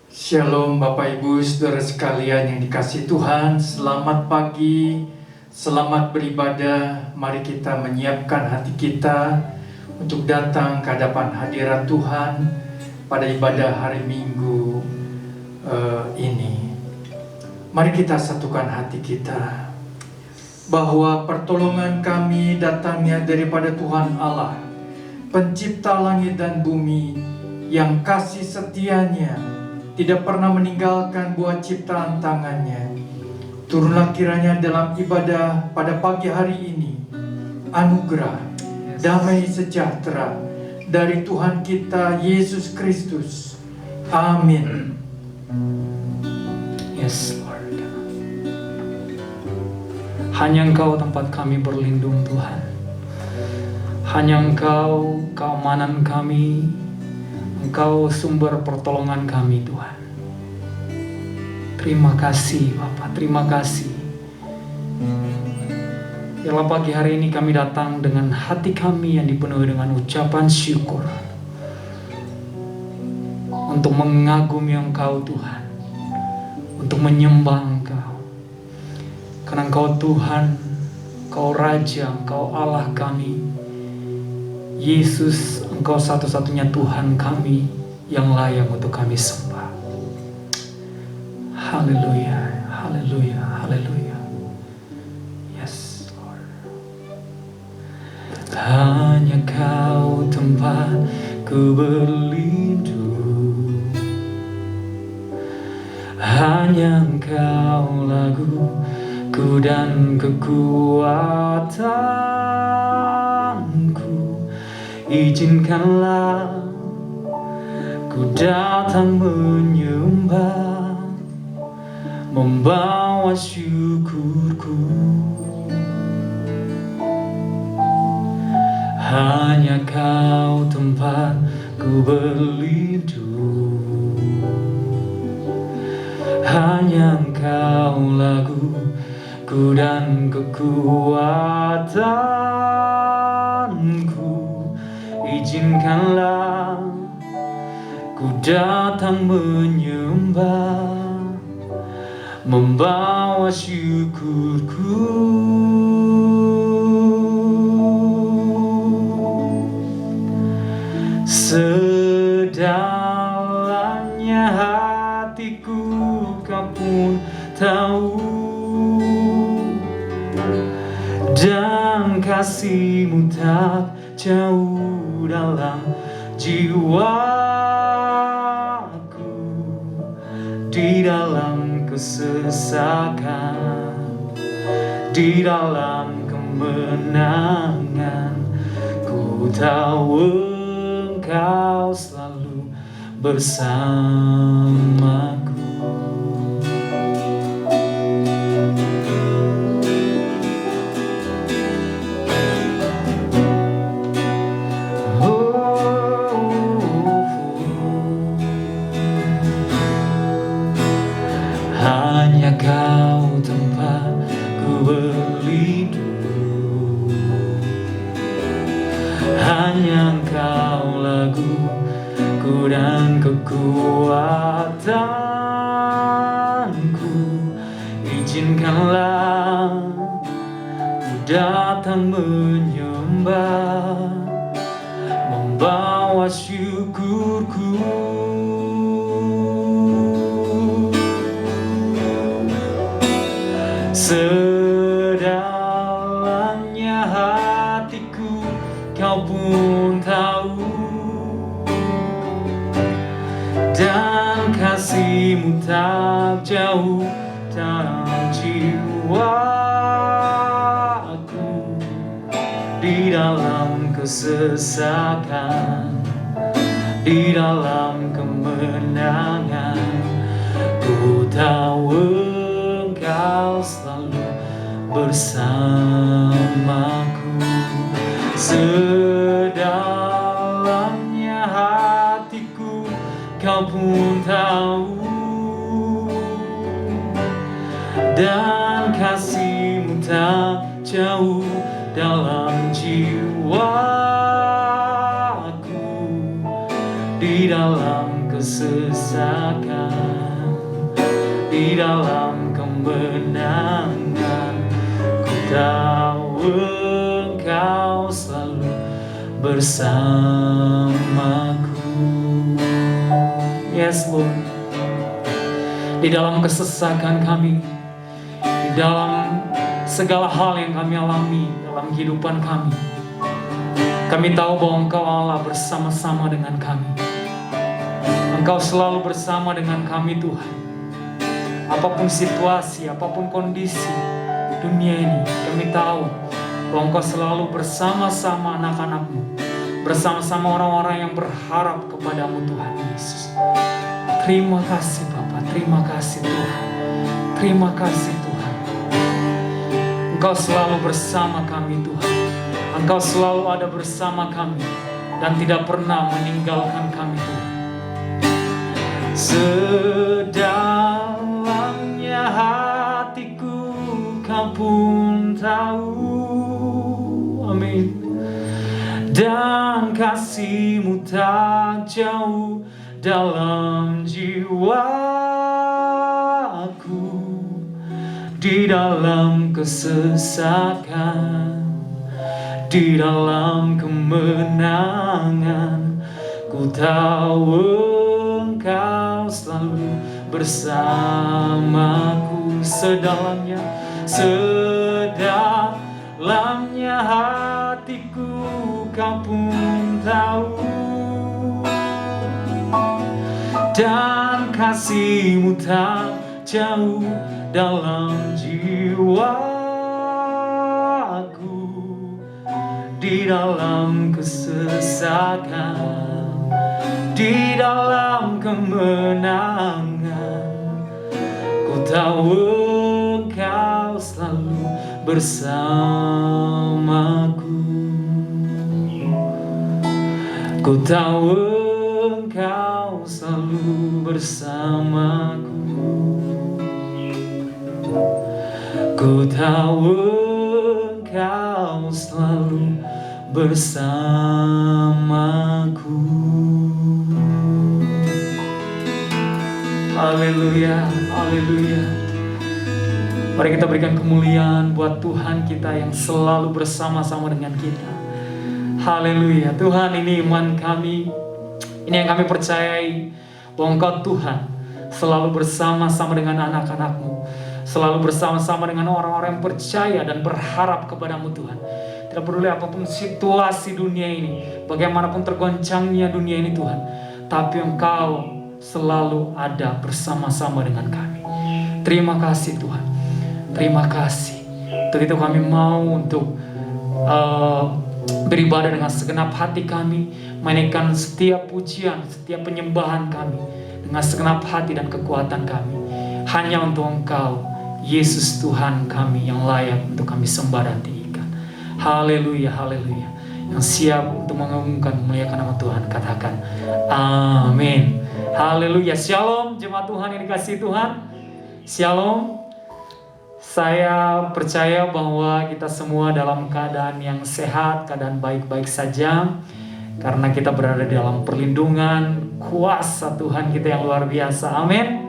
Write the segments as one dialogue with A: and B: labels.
A: Shalom Bapak Ibu Saudara sekalian yang dikasihi Tuhan, selamat pagi, selamat beribadah. Mari kita menyiapkan hati kita untuk datang ke hadapan hadirat Tuhan pada ibadah hari Minggu ini. Mari kita satukan hati kita bahwa pertolongan kami datangnya daripada Tuhan Allah, pencipta langit dan bumi, yang kasih setianya tidak pernah meninggalkan buah ciptaan tangannya. Turunlah kiranya dalam ibadah pada pagi hari ini anugerah, damai sejahtera dari Tuhan kita Yesus Kristus. Amin.
B: Yes, Lord. Hanya Engkau tempat kami berlindung, Tuhan. Hanya Engkau keamanan kami. Engkau sumber pertolongan kami, Tuhan. Terima kasih Bapa, terima kasih. Biarlah pagi hari ini kami datang dengan hati kami yang dipenuhi dengan ucapan syukur untuk mengagumi Engkau, Tuhan, untuk menyembah Engkau. Karena Engkau Tuhan, Engkau Raja, Engkau Allah kami. Yesus, Engkau satu-satunya Tuhan kami yang layak untuk kami sembah. Haleluya, haleluya, haleluya. Yes, Lord. Hanya Kau tempat ku berlindung. Hanya Engkau laguku dan kekuatanku. Izinkanlah ku datang menyembah, membawa syukurku. Hanya Kau tempat ku berlindung. Hanya Engkau laguku dan kekuatanku. Izinkanlah ku datang menyembah, membawa syukurku. Sedalamnya hatiku Kau pun tahu, dan kasih-Mu tak jauh dalam jiwaku. Di dalam kesesakan, di dalam kemenangan, ku tahu Engkau selalu bersamaku. Hanya Kau tempat ku berlindung. Hanya Engkau laguku dan kekuatanku. Izinkanlah ku datang menyembah, membawa syukurku. Sedalamnya hatiku Kau pun tahu, dan kasih-Mu tak jauh dalam jiwaku. Di dalam kesesakan, di dalam kemenangan, ku tahu Engkau selalu bersamaku. Sedalamnya hatiku Kau pun tahu, dan kasih-Mu tak jauh dalam jiwaku. Di dalam kesesakan, kesesakan, di dalam kemenangan. Ku tahu Engkau selalu bersamaku. Yes Lord. Di dalam kesesakan kami, di dalam segala hal yang kami alami dalam kehidupan kami, kami tahu bahwa Engkau Allah bersama-sama dengan kami. Engkau selalu bersama dengan kami Tuhan. Apapun situasi, apapun kondisi dunia ini, kami tahu bahwa Engkau selalu bersama-sama anak-anak-Mu, bersama-sama orang-orang yang berharap kepadamu Tuhan Yesus. Terima kasih Bapa, terima kasih Tuhan, terima kasih Tuhan. Engkau selalu bersama kami Tuhan. Engkau selalu ada bersama kami dan tidak pernah meninggalkan kami Tuhan. Sedalamnya hatiku Kau pun tahu. Amin. Dan kasih-Mu tak jauh dalam jiwaku, di dalam kesesakan, di dalam kemenangan. Ku tahu Engkau selalu bersamaku. Sedalamnya hatiku Kau pun tahu. Dan kasih-Mu tak jauh dalam jiwaku, di dalam kesesakan, di dalam kemenangan. Ku tahu Engkau selalu bersamaku. Ku tahu Engkau selalu bersamaku. Ku tahu Engkau selalu bersamaku. Haleluya, haleluya. Mari kita berikan kemuliaan buat Tuhan kita yang selalu bersama-sama dengan kita. Haleluya. Tuhan, ini iman kami, ini yang kami percayai, bahwa Engkau Tuhan selalu bersama-sama dengan anak-anak-Mu, selalu bersama-sama dengan orang-orang yang percaya dan berharap kepadamu Tuhan. Tidak peduli apapun situasi dunia ini, bagaimanapun tergoncangnya dunia ini Tuhan, tapi Engkau selalu ada bersama-sama dengan kami. Terima kasih Tuhan, terima kasih. Untuk itu kami mau untuk beribadah dengan segenap hati kami, menaikkan setiap pujian, setiap penyembahan kami dengan segenap hati dan kekuatan kami, hanya untuk Engkau, Yesus Tuhan kami, yang layak untuk kami sembah dan tinggikan. Haleluya, haleluya. Yang siap untuk mengagungkan, memuliakan nama Tuhan, katakan amin. Haleluya. Shalom jemaat Tuhan yang dikasihi Tuhan. Shalom. Saya percaya bahwa kita semua dalam keadaan yang sehat, keadaan baik-baik saja, karena kita berada di dalam perlindungan kuasa Tuhan kita yang luar biasa. Amin.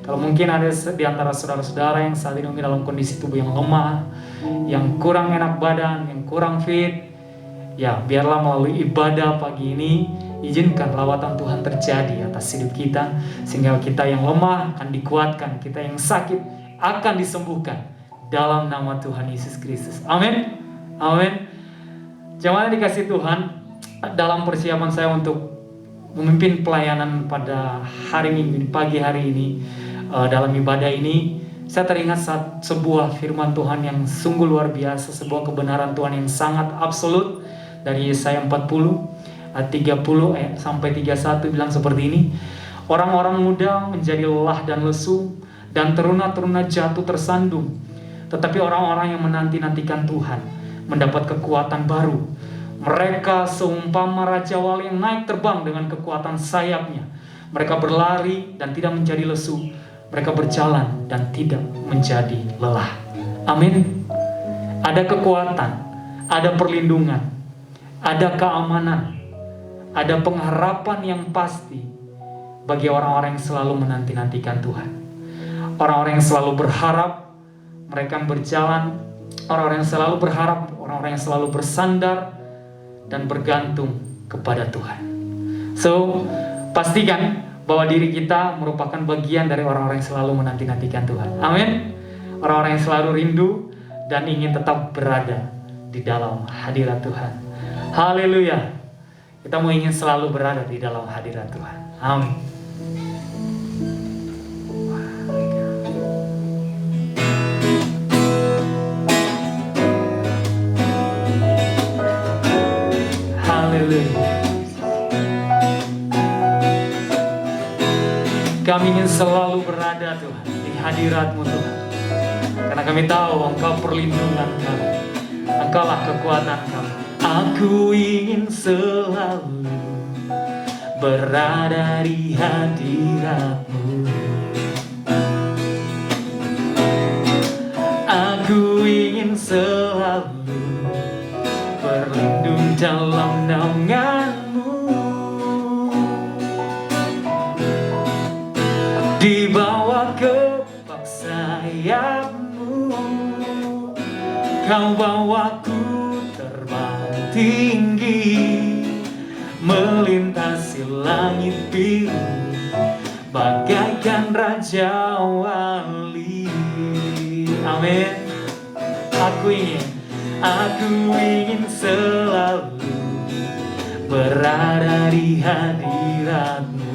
B: Kalau mungkin ada di antara saudara-saudara yang saat ini dalam kondisi tubuh yang lemah, yang kurang enak badan, yang kurang fit, ya biarlah melalui ibadah pagi ini izinkan lawatan Tuhan terjadi atas hidup kita, sehingga kita yang lemah akan dikuatkan, kita yang sakit akan disembuhkan dalam nama Tuhan Yesus Kristus. Amin. Amin. Jemaat dikasih Tuhan, dalam persiapan saya untuk memimpin pelayanan pada hari Minggu, pagi hari ini, dalam ibadah ini, saya teringat sebuah firman Tuhan yang sungguh luar biasa, sebuah kebenaran Tuhan yang sangat absolut dari Yesaya 40 ayat 30 sampai 31 bilang seperti ini. Orang-orang muda menjadi lelah dan lesu, dan teruna-teruna jatuh tersandung. Tetapi orang-orang yang menanti-nantikan Tuhan mendapat kekuatan baru. Mereka seumpama Raja Wali yang naik terbang dengan kekuatan sayapnya. Mereka berlari dan tidak menjadi lesu. Mereka berjalan dan tidak menjadi lelah. Amin. Ada kekuatan, ada perlindungan, ada keamanan, ada pengharapan yang pasti bagi orang-orang yang selalu menanti-nantikan Tuhan. Orang-orang yang selalu berharap, mereka berjalan. Orang-orang yang selalu berharap, orang-orang yang selalu bersandar dan bergantung kepada Tuhan. So, pastikan bahwa diri kita merupakan bagian dari orang-orang yang selalu menanti-nantikan Tuhan. Amin. Orang-orang yang selalu rindu dan ingin tetap berada di dalam hadirat Tuhan. Haleluya. Kita mau ingin selalu berada di dalam hadirat Tuhan. Amin. Haleluya. Kami ingin selalu berada Tuhan di hadirat-Mu Tuhan. Karena kami tahu Engkau perlindungan kami. Engkaulah kekuatan kami. Aku ingin selalu berada di hadirat-Mu. Aku ingin selalu berlindung dalam naungan-Mu. Di bawah kepak sayap-Mu, Kau bawaku terbang tinggi, melintasi langit biru, bagaikan Raja Wali. Amin. Aku ingin selalu berada di hadirat-Mu.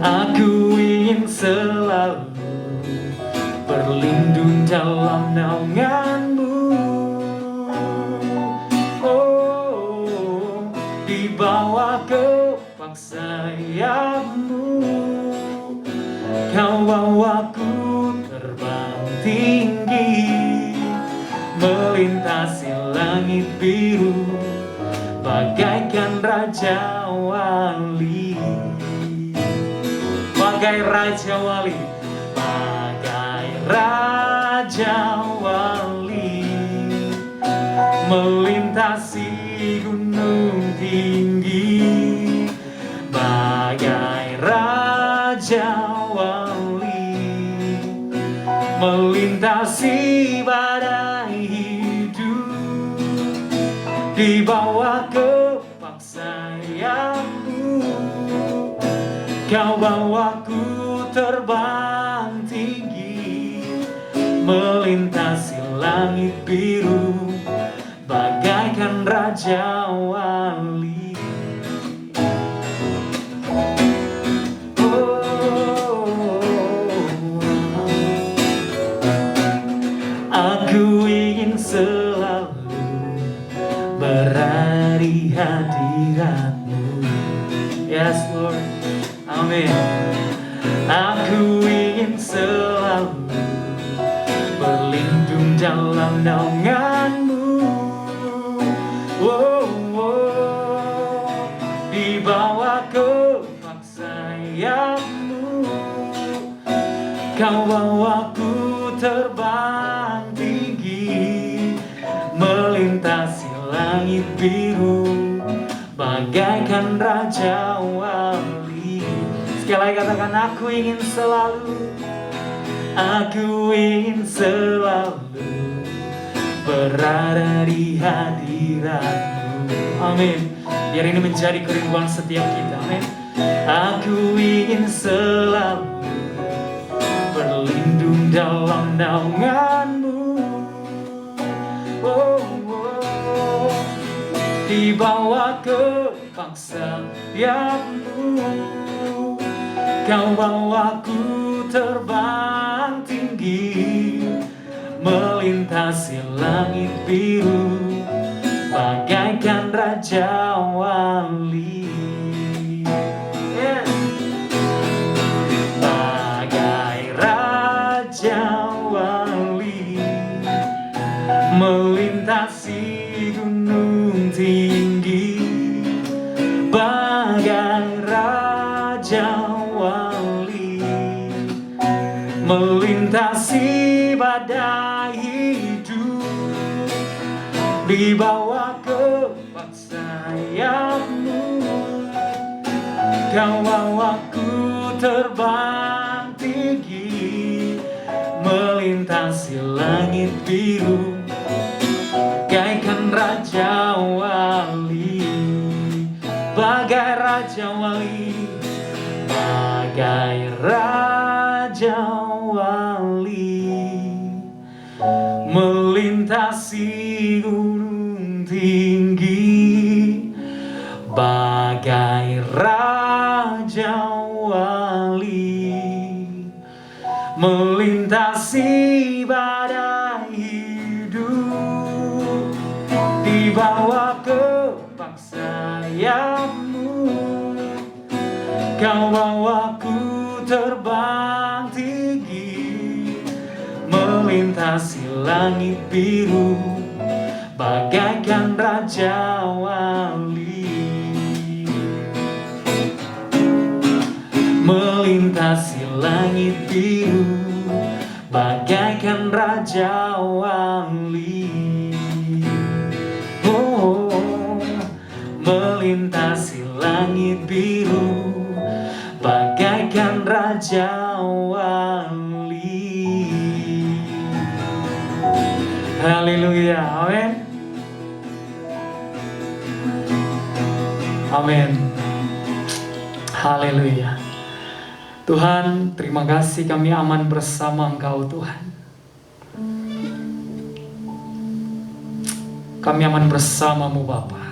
B: Aku ingin selalu berlindung dalam naungan-Mu. Oh, di bawah kepak sayap-Mu, Kau bawaku terbang tinggi, melintasi langit biru, bagaikan Raja Wali. Bagai Raja Wali, bagai Raja Wali, melintasi gunung tinggi, bagai Raja Wali, melintasi badai hidup, di bawah kepak sayap-Mu, Kau bawaku terbang tinggi, melintasi langit biru, bagaikan Raja Wali. Aku ingin selalu berada di hadirat-Mu. Yes Lord. Amin. Aku ingin selalu berlindung dalam naungan-Mu. Oh, oh, di bawah kepak sayap-Mu, Kau bawaku terbang tinggi, melintasi langit biru, bagaikan Raja Wali. Sekali lagi katakan, aku ingin selalu berada di hadirat-Mu. Amin. Biar ini menjadi kerinduan setiap kita. Amin. Aku ingin selalu berlindung dalam naungan-Mu. Oh, oh, di bawah kepak sayap-Mu, Kau bawaku terbang tinggi, melintasi langit biru, bagaikan Raja Wali. Bagai Raja Wali, melintasi gunung tinggi, bagai Raja Wali, melintasi badai hidup, di bawah kepak sayap-Mu, Kau bawaku terbang tinggi, melintasi langit biru, bagaikan Raja Wali, bagai Raja Wali, bagai Raja Wali, melintasi gunung tinggi, bagai Raja Wali, melintasi badai hidup, dibawa kepak sayapmu. Kau bawaku terbang tinggi, melintasi langit biru, bagaikan Raja Wali, melintasi langit biru, bagaikan Raja Wali. Oh, melintasi langit biru, bagaikan Raja Wali. Haleluya, amin. Amin. Haleluya. Tuhan, terima kasih kami aman bersama Engkau Tuhan. Kami aman bersama-Mu Bapa.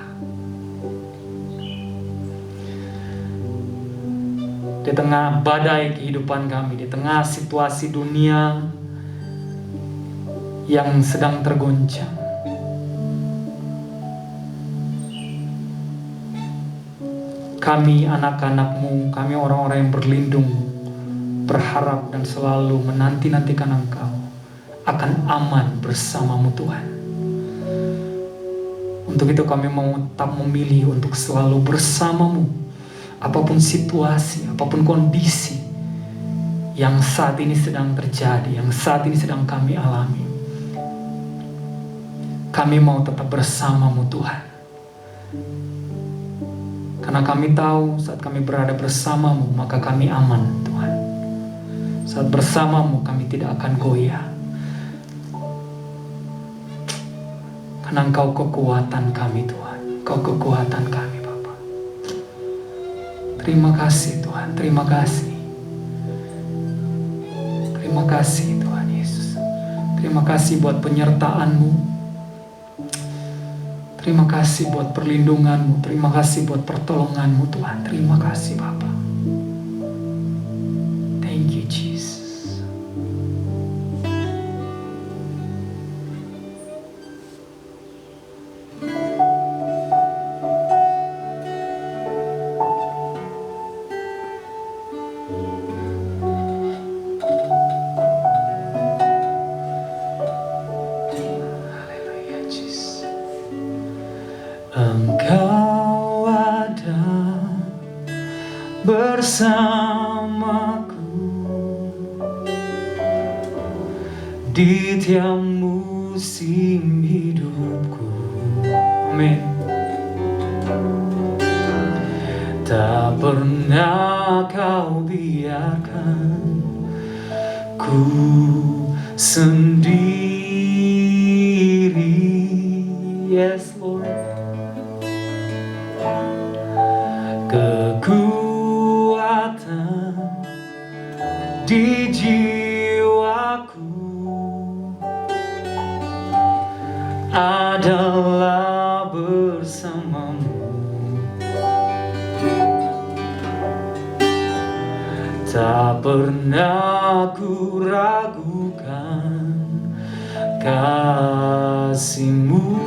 B: Di tengah badai kehidupan kami, di tengah situasi dunia yang sedang tergoncang, kami anak-anak-Mu, kami orang-orang yang berlindung, berharap dan selalu menanti-nantikan Engkau akan aman bersama-Mu Tuhan. Untuk itu kami mau tetap memilih untuk selalu bersama-Mu, apapun situasi, apapun kondisi yang saat ini sedang terjadi, yang saat ini sedang kami alami. Kami mau tetap bersama-Mu Tuhan. Karena kami tahu saat kami berada bersama-Mu, maka kami aman Tuhan. Saat bersama-Mu kami tidak akan goyah. Karena Engkau kekuatan kami Tuhan. Engkau kekuatan kami Bapa. Terima kasih Tuhan, terima kasih. Terima kasih Tuhan Yesus. Terima kasih buat penyertaan-Mu. Terima kasih buat perlindungan-Mu. Terima kasih buat pertolongan-Mu Tuhan. Terima kasih Bapa. Thank you Jesus. Engkau ada bersamaku di tiap musim hidupku. Amin. Tak pernah Kau biarkan ku sendiri. Yes Lord. Kekuatan di jiwaku adalah bersama-Mu. Tak pernah ku ragukan kasih-Mu.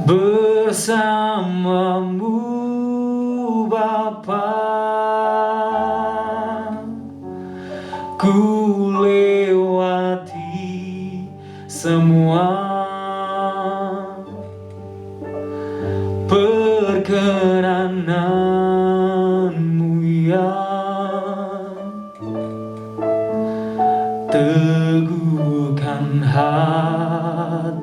B: Bersama-Mu Bapa, ku lewati semua perkenanan-Mu yang teguhkan hatiku.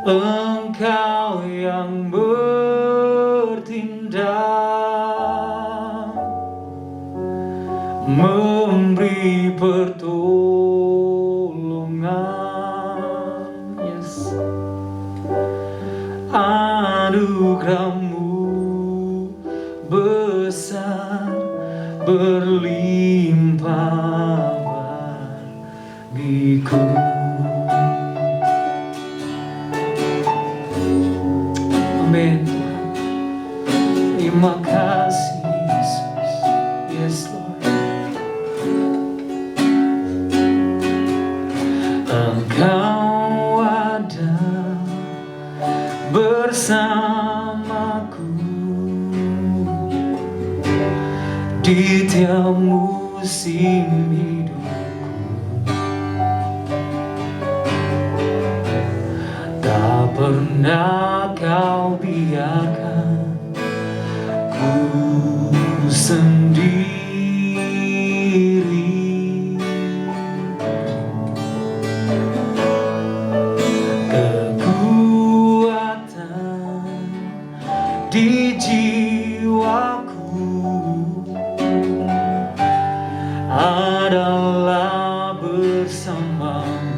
B: Engkau yang bertindak, memberi pertolongan. Yes. Anugerah-Mu besar, berlimpah bagiku. Amin. Terima kasih Yesus. Yes Lord. Engkau ada bersamaku di tiap musim hidupku. Tak pernah Kau biarkan ku sendiri. Kekuatan di jiwaku adalah bersamamu.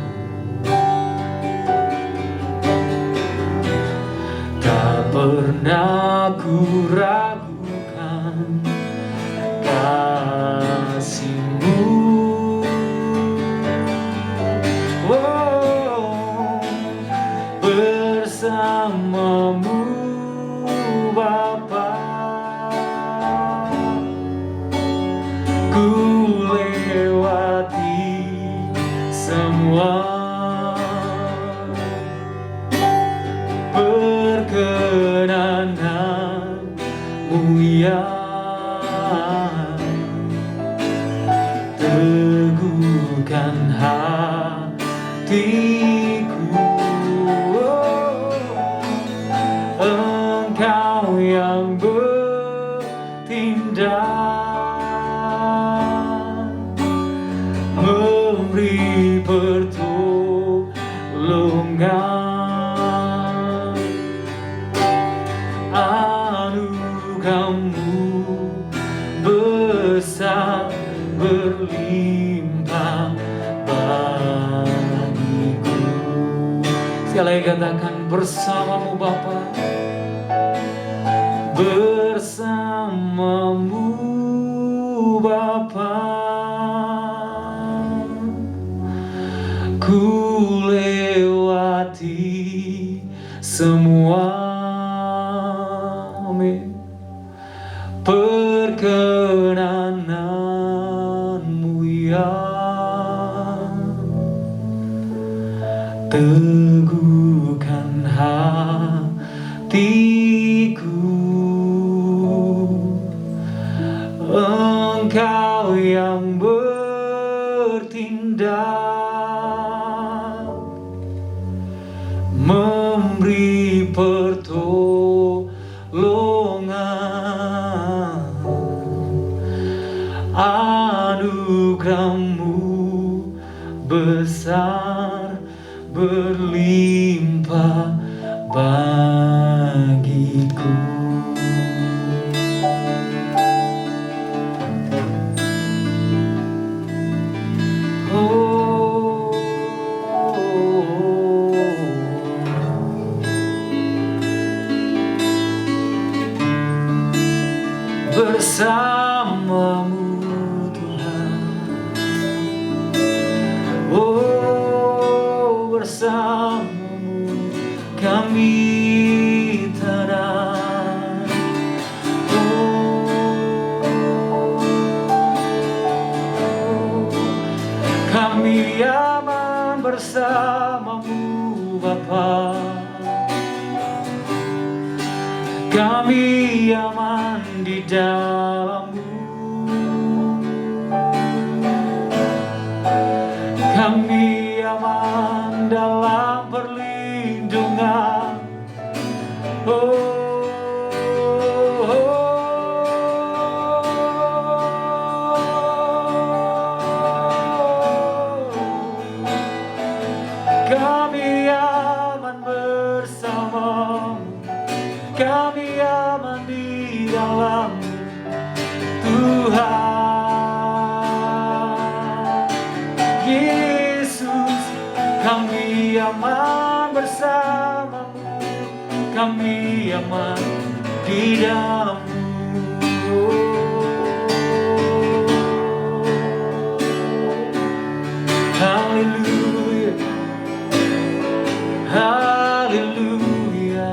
B: Tak pernah ku ragukan kasih-Mu. Oh, bersamamu Bapa, ku lewati semua perkenanan-Mu ya. Teguhkan hatiku. Engkau yang bertindak, memberi pertolongan. Anugerah-Mu besar, berlimpah bagiku. Sekali lagi katakan, bersamamu Bapa, bersamamu Bapa, ku lewati semua, amin, perkenanan-Mu ya. Teguhkan hatiku. Engkau yang bertindak, memberi pertolongan. Anugerah-Mu besar, berlimpah bagiku. Oh, bersamamu Tuhan. Oh, bersamamu kami tenang. Oh, kami aman bersamamu Bapa. Kami aman di dalam-Mu. Kami aman dalam perlindungan. Oh, kami aman bersama Kami aman bersamamu, kami aman di dalam-Mu. Haleluya, haleluya.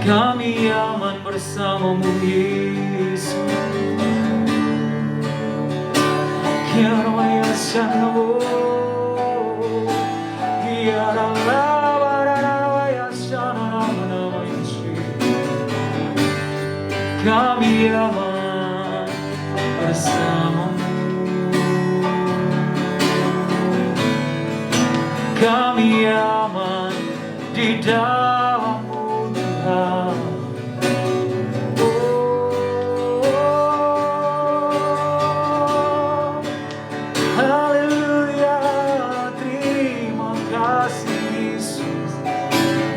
B: Kami aman bersama-Mu Yesus. Kiara Yasano, Kiara Lava Yasana Nama Yesus. Kami aman bersama-Mu. Kami aman di dalam-Mu Tuhan. Oh, haleluya, terima kasih Yesus.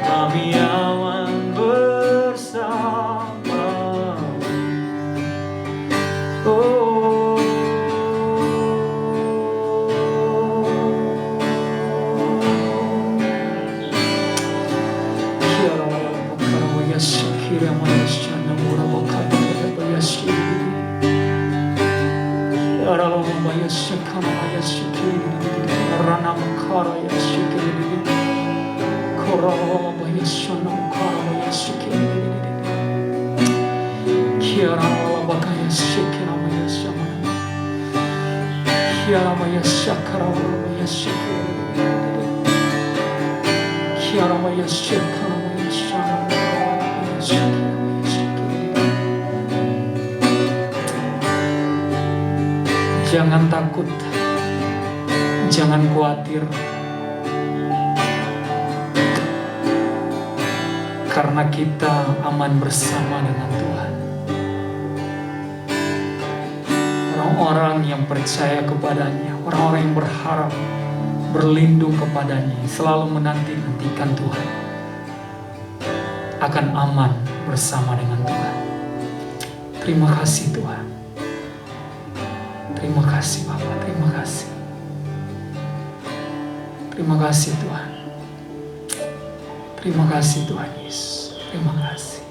B: Kami aman bersama. Oh, jangan takut, jangan khawatir, karena kita aman bersama dengan Tuhan. Orang-orang yang percaya kepadanya, orang-orang yang berharap, berlindung kepadanya, selalu menanti-nantikan Tuhan, akan aman bersama dengan Tuhan. Terima kasih Tuhan. Terima kasih Bapak, terima kasih. Terima kasih Tuhan. Terima kasih Tuhan Yesus. Terima kasih.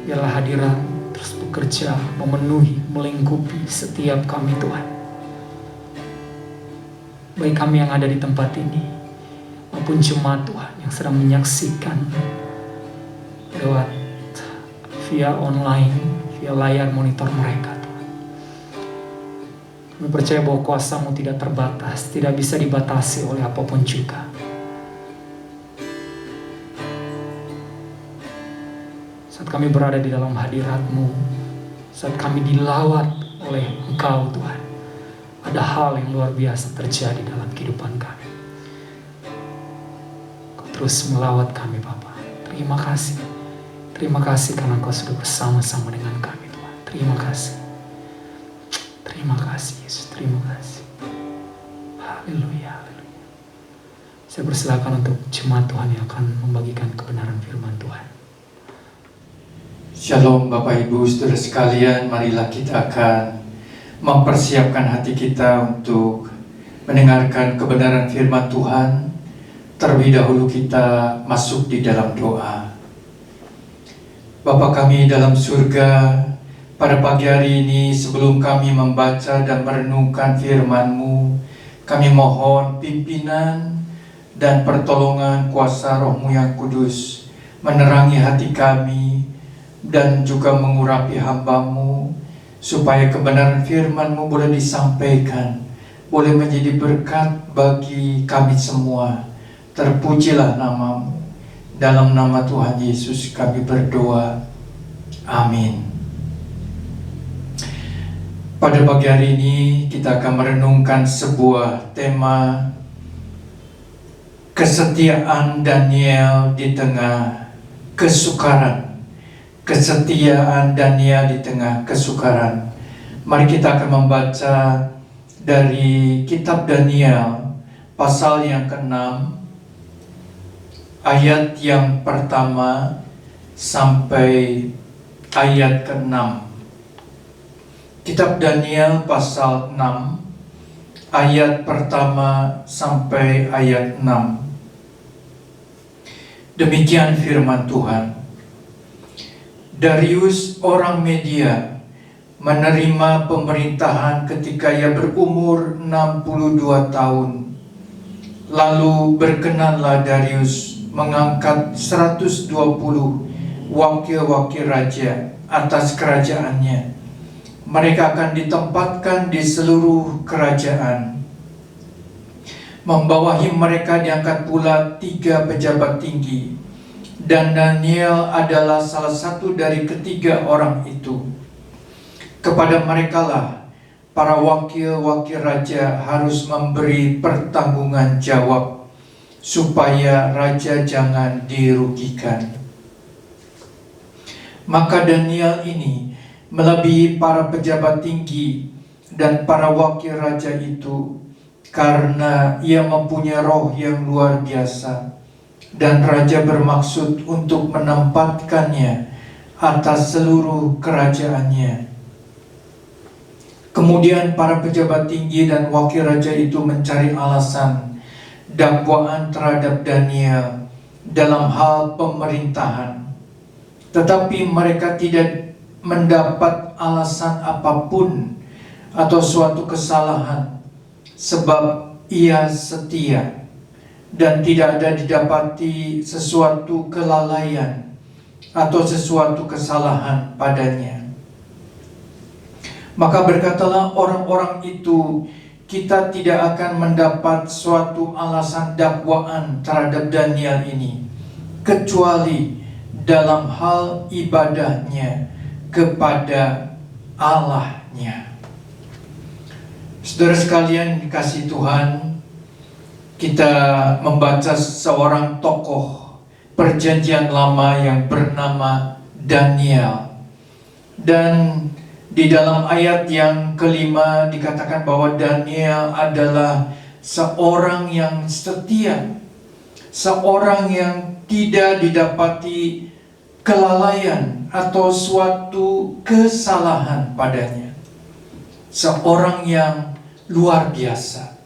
B: Biarlah hadirat terus bekerja, memenuhi, melingkupi setiap kami Tuhan. Baik kami yang ada di tempat ini, maupun jemaat Tuhan yang sedang menyaksikan lewat via online, via layar monitor mereka Tuhan. Kami percaya bahwa kuasa-Mu tidak terbatas, tidak bisa dibatasi oleh apapun juga. Saat kami berada di dalam hadirat-Mu, saat kami dilawat oleh Engkau Tuhan, ada hal yang luar biasa terjadi dalam kehidupan kami. Kau terus melawat kami Bapa. Terima kasih. Terima kasih karena Kau sudah bersama-sama dengan kami Tuhan. Terima kasih. Terima kasih Yesus. Terima kasih. Haleluya. Haleluya. Saya persilakan untuk jemaat Tuhan yang akan membagikan kebenaran firman Tuhan.
A: Shalom Bapak Ibu Saudara sekalian, marilah kita akan mempersiapkan hati kita untuk mendengarkan kebenaran firman Tuhan. Terlebih dahulu kita masuk di dalam doa. Bapa kami dalam surga, pada pagi hari ini sebelum kami membaca dan merenungkan firman-Mu, kami mohon pimpinan dan pertolongan kuasa Roh-Mu yang kudus menerangi hati kami dan juga mengurapi hamba-Mu, supaya kebenaran firman-Mu boleh disampaikan, boleh menjadi berkat bagi kami semua. Terpujilah nama-Mu. Dalam nama Tuhan Yesus kami berdoa. Amin. Pada pagi hari ini kita akan merenungkan sebuah tema, kesetiaan Daniel di tengah kesukaran. Kesetiaan Daniel di tengah kesukaran. Mari kita akan membaca dari kitab Daniel pasal yang ke-6, ayat yang pertama sampai ayat ke-6. Kitab Daniel pasal 6 ayat pertama sampai ayat 6. Demikian firman Tuhan. Darius orang Media menerima pemerintahan ketika ia berumur 62 tahun. Lalu berkenanlah Darius mengangkat 120 wakil-wakil raja atas kerajaannya. Mereka akan ditempatkan di seluruh kerajaan. Membawahi mereka diangkat pula 3 pejabat tinggi, dan Daniel adalah salah satu dari ketiga orang itu. Kepada merekalah para wakil-wakil raja harus memberi pertanggungan jawab, supaya raja jangan dirugikan. Maka Daniel ini melebihi para pejabat tinggi dan para wakil raja itu, karena ia mempunyai roh yang luar biasa, dan raja bermaksud untuk menempatkannya atas seluruh kerajaannya. Kemudian para pejabat tinggi dan wakil raja itu mencari alasan dakwaan terhadap Daniel dalam hal pemerintahan, tetapi mereka tidak mendapat alasan apapun atau suatu kesalahan, sebab ia setia dan tidak ada didapati sesuatu kelalaian atau sesuatu kesalahan padanya. Maka berkatalah orang-orang itu, kita tidak akan mendapat suatu alasan dakwaan terhadap Daniel ini, kecuali dalam hal ibadahnya kepada Allahnya. Saudara sekalian dikasihi Tuhan, kita membaca seorang tokoh perjanjian lama yang bernama Daniel. Dan di dalam ayat yang kelima dikatakan bahwa Daniel adalah seorang yang setia, seorang yang tidak didapati kelalaian atau suatu kesalahan padanya, seorang yang luar biasa.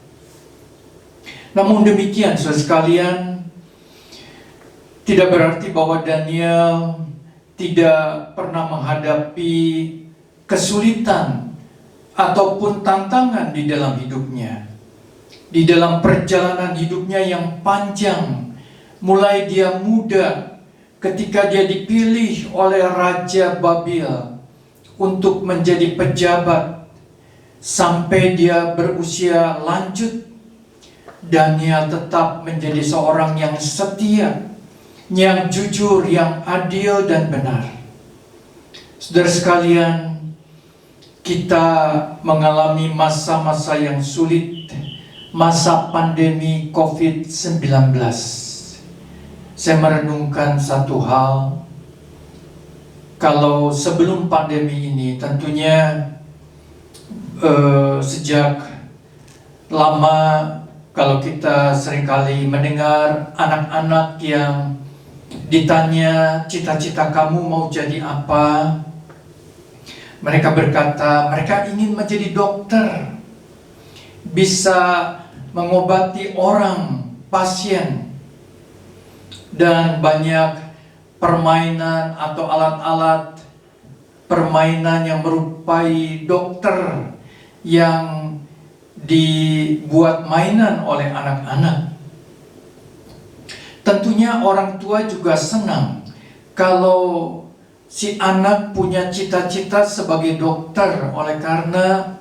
A: Namun demikian, saudara sekalian, tidak berarti bahwa Daniel tidak pernah menghadapi kesulitan ataupun tantangan di dalam hidupnya, di dalam perjalanan hidupnya yang panjang. Mulai dia muda ketika dia dipilih oleh Raja Babil untuk menjadi pejabat, sampai dia berusia lanjut, Daniel tetap menjadi seorang yang setia, yang jujur, yang adil dan benar. Saudara sekalian, kita mengalami masa-masa yang sulit, masa pandemi COVID-19. Saya merenungkan satu hal, kalau sebelum pandemi ini tentunya sejak lama, kalau kita seringkali mendengar anak-anak yang ditanya, cita-cita kamu mau jadi apa? Mereka berkata, mereka ingin menjadi dokter, bisa mengobati orang, pasien. Dan banyak permainan atau alat-alat permainan yang merupai dokter yang dibuat mainan oleh anak-anak. Tentunya orang tua juga senang kalau si anak punya cita-cita sebagai dokter, oleh karena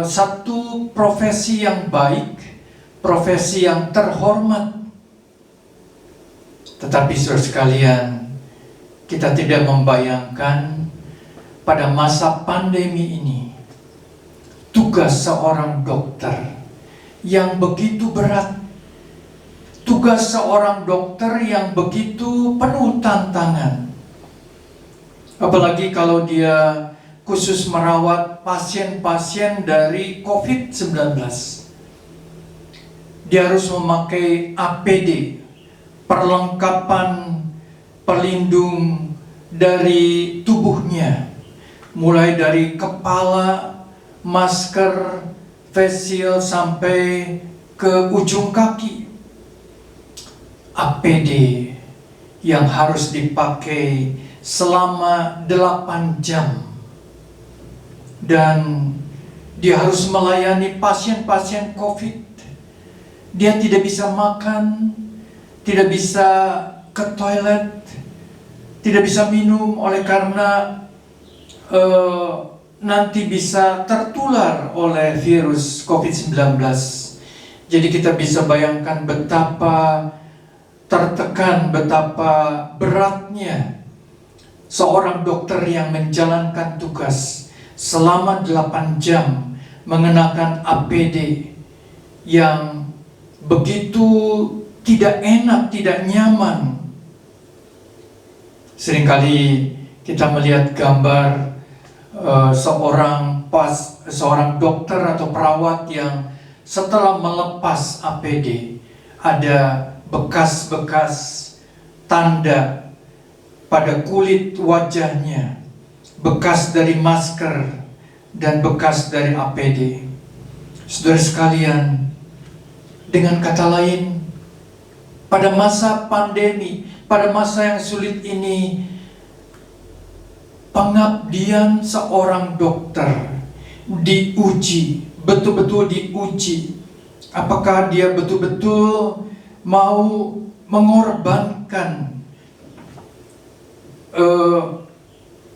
A: satu profesi yang baik, profesi yang terhormat. Tetapi saudara sekalian, kita tidak membayangkan pada masa pandemi ini, tugas seorang dokter yang begitu berat, tugas seorang dokter yang begitu penuh tantangan. Apalagi kalau dia khusus merawat pasien-pasien dari COVID-19. Dia harus memakai APD, perlengkapan pelindung dari tubuhnya. mulai dari kepala, masker, face shield sampai ke ujung kaki. APD yang harus dipakai selama 8 jam. Dan dia harus melayani pasien-pasien COVID. Dia tidak bisa makan, tidak bisa ke toilet, tidak bisa minum oleh karena nanti bisa tertular oleh virus COVID-19. Jadi kita bisa bayangkan betapa tertekan, betapa beratnya seorang dokter yang menjalankan tugas selama 8 jam mengenakan APD yang begitu tidak enak, tidak nyaman. Seringkali kita melihat gambar seorang dokter atau perawat yang setelah melepas APD ada bekas-bekas tanda pada kulit wajahnya, bekas dari masker dan bekas dari APD. Saudara sekalian, dengan kata lain, pada masa pandemi, pada masa yang sulit ini, pengabdian seorang dokter diuji, betul-betul diuji. Apakah dia betul-betul mau mengorbankan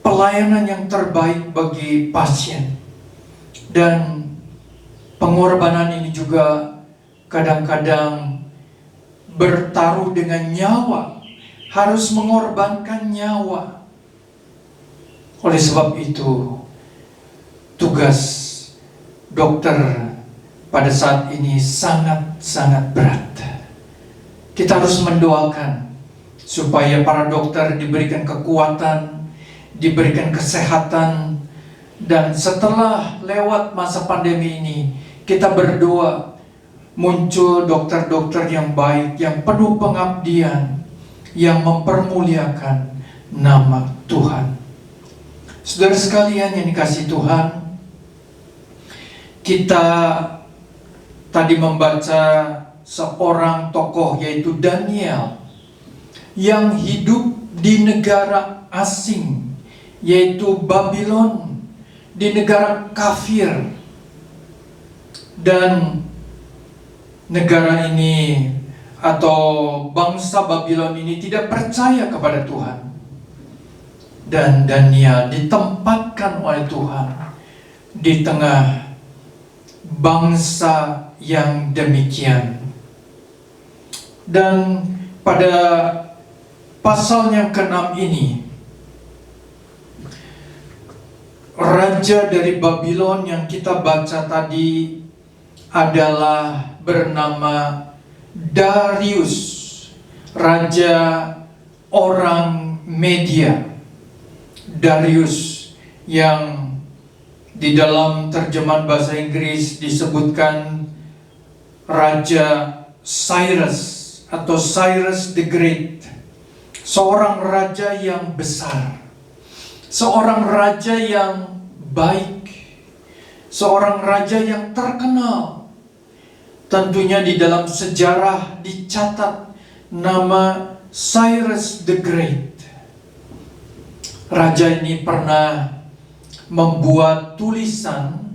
A: pelayanan yang terbaik bagi pasien. Dan pengorbanan ini juga kadang-kadang bertaruh dengan nyawa, harus mengorbankan nyawa. Oleh sebab itu, tugas dokter pada saat ini sangat-sangat berat. Kita harus mendoakan supaya para dokter diberikan kekuatan, diberikan kesehatan, dan setelah lewat masa pandemi ini, kita berdoa muncul dokter-dokter yang baik, yang penuh pengabdian, yang mempermuliakan nama Tuhan. Saudara sekalian yang dikasihi Tuhan, kita tadi membaca seorang tokoh yaitu Daniel yang hidup di negara asing yaitu Babylon, di negara kafir, dan negara ini atau bangsa Babylon ini tidak percaya kepada Tuhan. Dan Daniel ditempatkan oleh Tuhan di tengah bangsa yang demikian. Dan pada pasal yang ke-6 ini, raja dari Babylon yang kita baca tadi adalah bernama Darius, raja orang Media. Darius yang di dalam terjemahan bahasa Inggris disebutkan Raja Cyrus atau Cyrus the Great. Seorang raja yang besar, seorang raja yang baik, seorang raja yang terkenal. Tentunya di dalam sejarah dicatat nama Cyrus the Great. Raja ini pernah membuat tulisan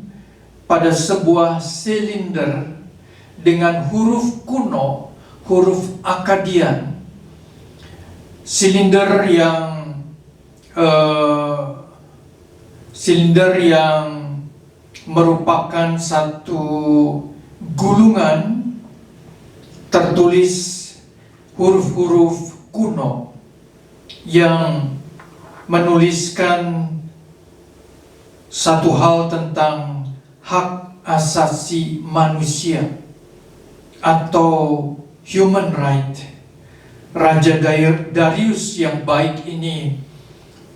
A: pada sebuah silinder dengan huruf kuno, huruf Akkadian. Silinder yang merupakan satu gulungan tertulis huruf-huruf kuno yang menuliskan satu hal tentang hak asasi manusia atau human right. Raja Darius yang baik ini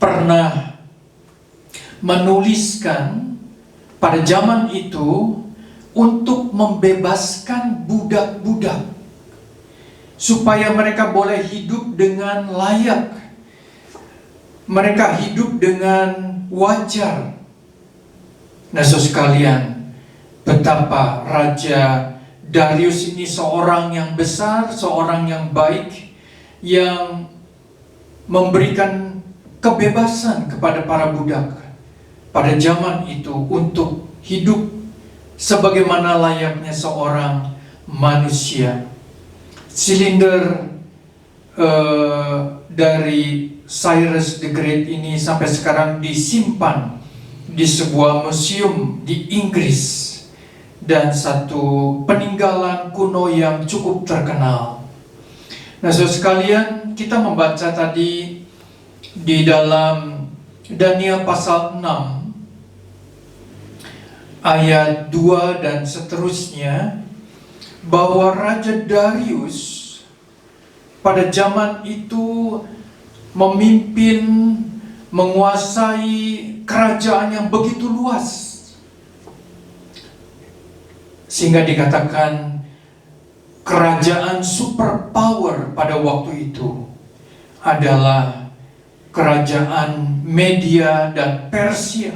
A: pernah menuliskan pada zaman itu untuk membebaskan budak-budak supaya mereka boleh hidup dengan layak. Mereka hidup dengan wajar. Nah, saudara sekalian, betapa Raja Darius ini seorang yang besar, seorang yang baik, yang memberikan kebebasan kepada para budak pada zaman itu untuk hidup sebagaimana layaknya seorang manusia. Silinder dari Cyrus the Great ini sampai sekarang disimpan di sebuah museum di Inggris, dan satu peninggalan kuno yang cukup terkenal. Nah, saudara sekalian, kita membaca tadi di dalam Daniel pasal 6 ayat 2 dan seterusnya, bahwa Raja Darius pada zaman itu memimpin, menguasai kerajaan yang begitu luas, sehingga dikatakan kerajaan superpower pada waktu itu adalah kerajaan Media dan Persia.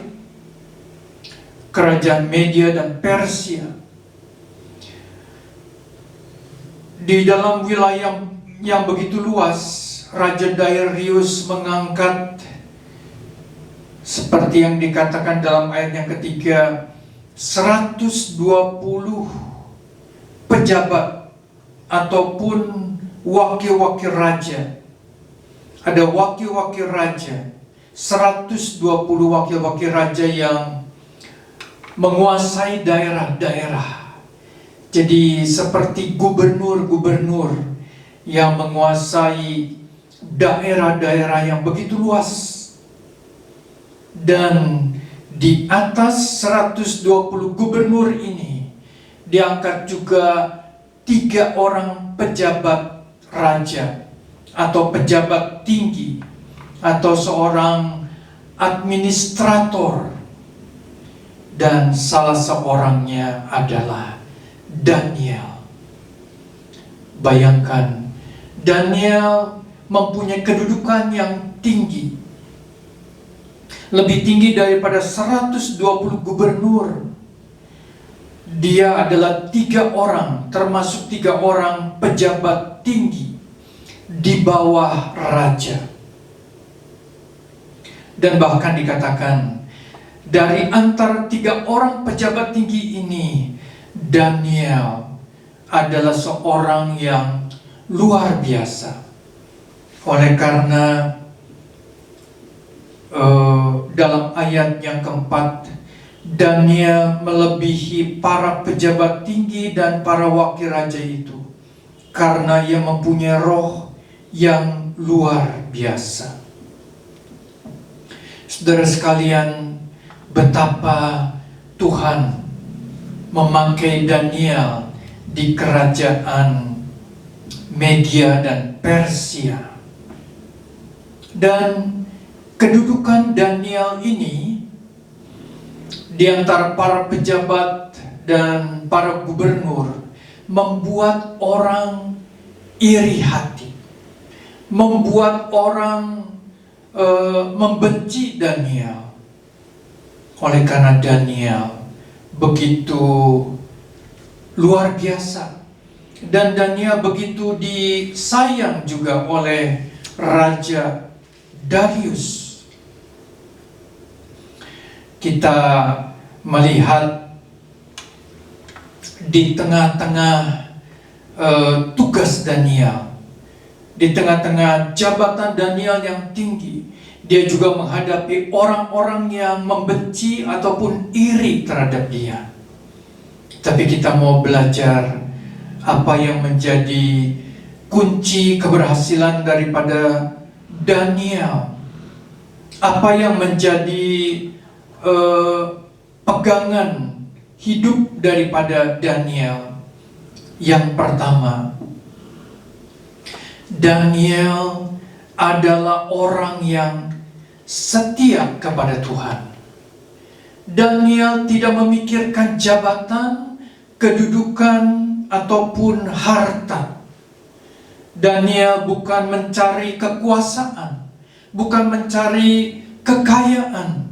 A: Kerajaan Media dan Persia. Di dalam wilayah yang begitu luas, Raja Darius mengangkat, seperti yang dikatakan dalam ayat yang ketiga, 120 pejabat ataupun wakil-wakil raja. Ada wakil-wakil raja, 120 wakil-wakil raja yang menguasai daerah-daerah. Jadi seperti gubernur-gubernur yang menguasai daerah-daerah yang begitu luas. Dan di atas 120 gubernur ini diangkat juga 3 orang pejabat raja atau pejabat tinggi atau seorang administrator, dan salah seorangnya adalah Daniel. Bayangkan, Daniel mempunyai kedudukan yang tinggi, lebih tinggi daripada 120 gubernur. Dia adalah 3 orang, termasuk 3 orang pejabat tinggi di bawah raja. Dan bahkan dikatakan, dari antara 3 orang pejabat tinggi ini, Daniel adalah seorang yang luar biasa. Oleh karena dalam ayat yang keempat, Daniel melebihi para pejabat tinggi dan para wakil raja itu karena ia mempunyai roh yang luar biasa. Saudara sekalian, betapa Tuhan memakai Daniel di kerajaan Media dan Persia. Dan kedudukan Daniel ini di antara para pejabat dan para gubernur membuat orang iri hati, membuat orang membenci Daniel. Oleh karena Daniel begitu luar biasa, dan Daniel begitu disayang juga oleh Raja Darius. Kita melihat di tengah-tengah tugas Daniel, di tengah-tengah jabatan Daniel yang tinggi, dia juga menghadapi orang-orang yang membenci ataupun iri terhadap dia. Tapi kita mau belajar apa yang menjadi kunci keberhasilan daripada Daniel. Apa yang menjadi pegangan hidup daripada Daniel. Yang pertama, Daniel adalah orang yang setia kepada Tuhan. Daniel tidak memikirkan jabatan, kedudukan, ataupun harta. Daniel bukan mencari kekuasaan, bukan mencari kekayaan,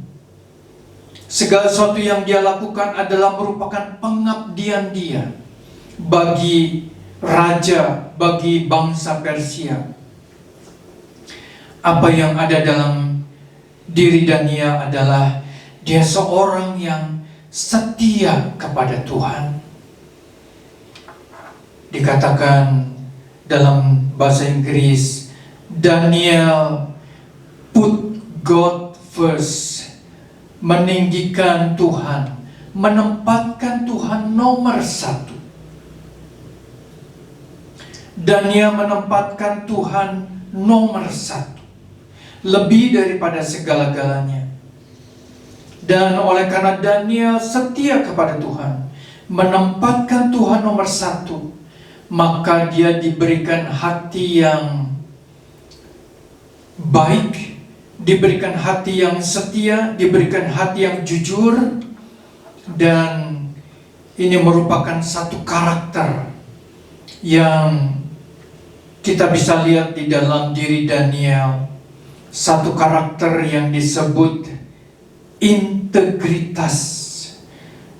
A: Segala sesuatu yang dia lakukan adalah merupakan pengabdian dia bagi raja, bagi bangsa Persia. Apa yang ada dalam diri Daniel adalah dia seorang yang setia kepada Tuhan. Dikatakan dalam bahasa Inggris, Daniel put God first, meninggikan Tuhan, menempatkan Tuhan nomor satu. Daniel menempatkan Tuhan nomor satu, lebih daripada segala-galanya. Dan oleh karena Daniel setia kepada Tuhan, menempatkan Tuhan nomor satu, maka dia diberikan hati yang baik, diberikan hati yang setia, diberikan hati yang jujur. Dan ini merupakan satu karakter yang kita bisa lihat di dalam diri Daniel. Satu karakter yang disebut integritas.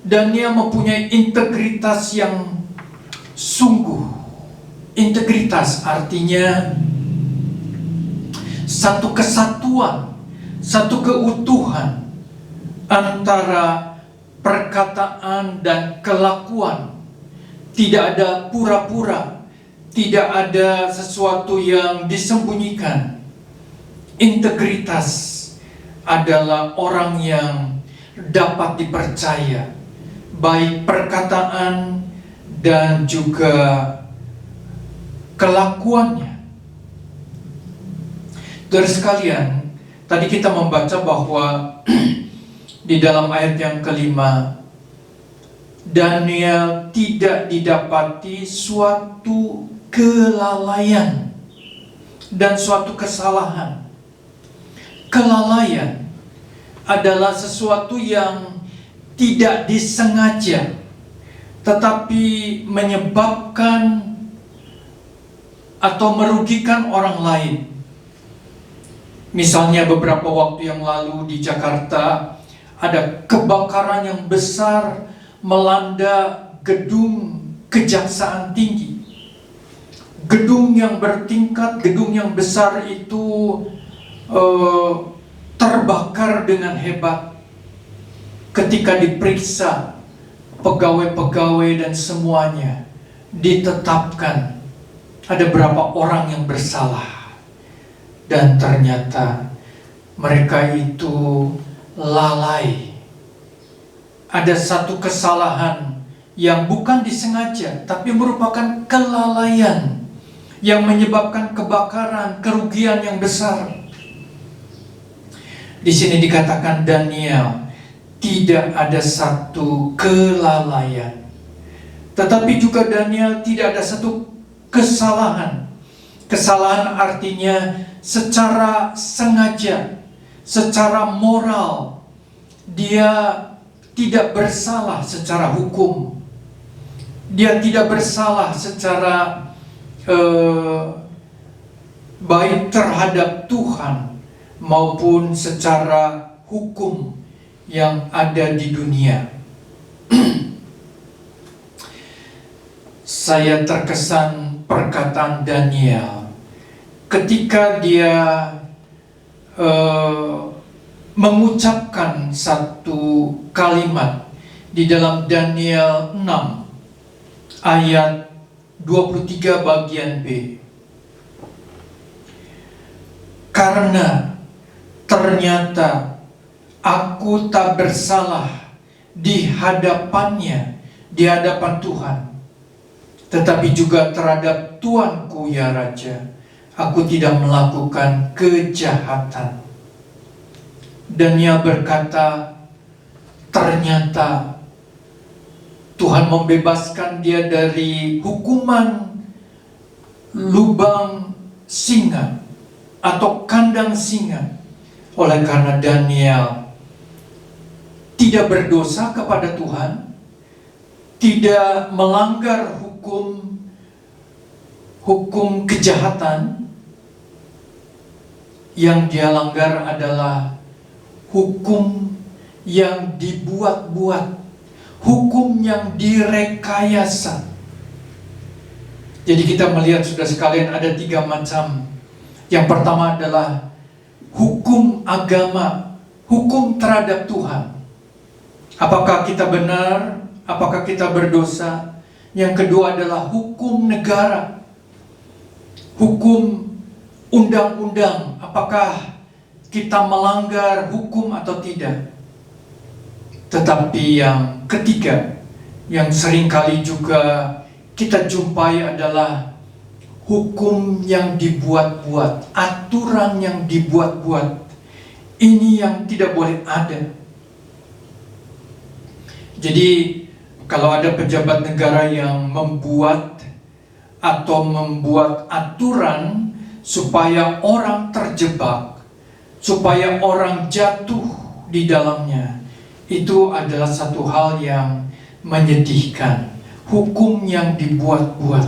A: Daniel mempunyai integritas yang sungguh. Integritas artinya satu kesatuan, satu keutuhan antara perkataan dan kelakuan. Tidak ada pura-pura, tidak ada sesuatu yang disembunyikan. Integritas adalah orang yang dapat dipercaya, baik perkataan dan juga kelakuannya. Dari sekalian, tadi kita membaca bahwa di dalam ayat yang kelima, Daniel tidak didapati suatu kelalaian dan suatu kesalahan. Kelalaian adalah sesuatu yang tidak disengaja, tetapi menyebabkan atau merugikan orang lain. Misalnya beberapa waktu yang lalu di Jakarta ada kebakaran yang besar melanda gedung Kejaksaan Tinggi. Gedung yang bertingkat, gedung yang besar itu terbakar dengan hebat. Ketika diperiksa pegawai-pegawai dan semuanya, ditetapkan ada berapa orang yang bersalah. Dan ternyata mereka itu lalai. Ada satu kesalahan yang bukan disengaja, tapi merupakan kelalaian yang menyebabkan kebakaran, kerugian yang besar. Di sini dikatakan Daniel tidak ada satu kelalaian, tetapi juga Daniel tidak ada satu kesalahan. Kesalahan artinya secara sengaja, secara moral, dia tidak bersalah secara hukum. Dia tidak bersalah secara baik terhadap Tuhan maupun secara hukum yang ada di dunia. Saya terkesan perkataan Daniel ketika dia mengucapkan satu kalimat di dalam Daniel 6 ayat 23 bagian B. Karena ternyata aku tak bersalah di hadapannya, di hadapan Tuhan, tetapi juga terhadap Tuanku ya Raja, aku tidak melakukan kejahatan. Daniel berkata, ternyata Tuhan membebaskan dia dari hukuman lubang singa atau kandang singa, oleh karena Daniel tidak berdosa kepada Tuhan, tidak melanggar hukum kejahatan. Yang dia langgar adalah hukum yang dibuat-buat, hukum yang direkayasa. Jadi kita melihat, saudara sekalian, ada 3 macam. Yang pertama adalah hukum agama, hukum terhadap Tuhan. Apakah kita benar? Apakah kita berdosa? Yang kedua adalah hukum negara, hukum undang-undang. Apakah kita melanggar hukum atau tidak? Tetapi yang ketiga, yang seringkali juga kita jumpai adalah hukum yang dibuat-buat, aturan yang dibuat-buat. Ini yang tidak boleh ada. Jadi kalau ada pejabat negara yang membuat atau membuat aturan supaya orang terjebak, supaya orang jatuh di dalamnya, itu adalah satu hal yang menyedihkan. Hukum yang dibuat-buat.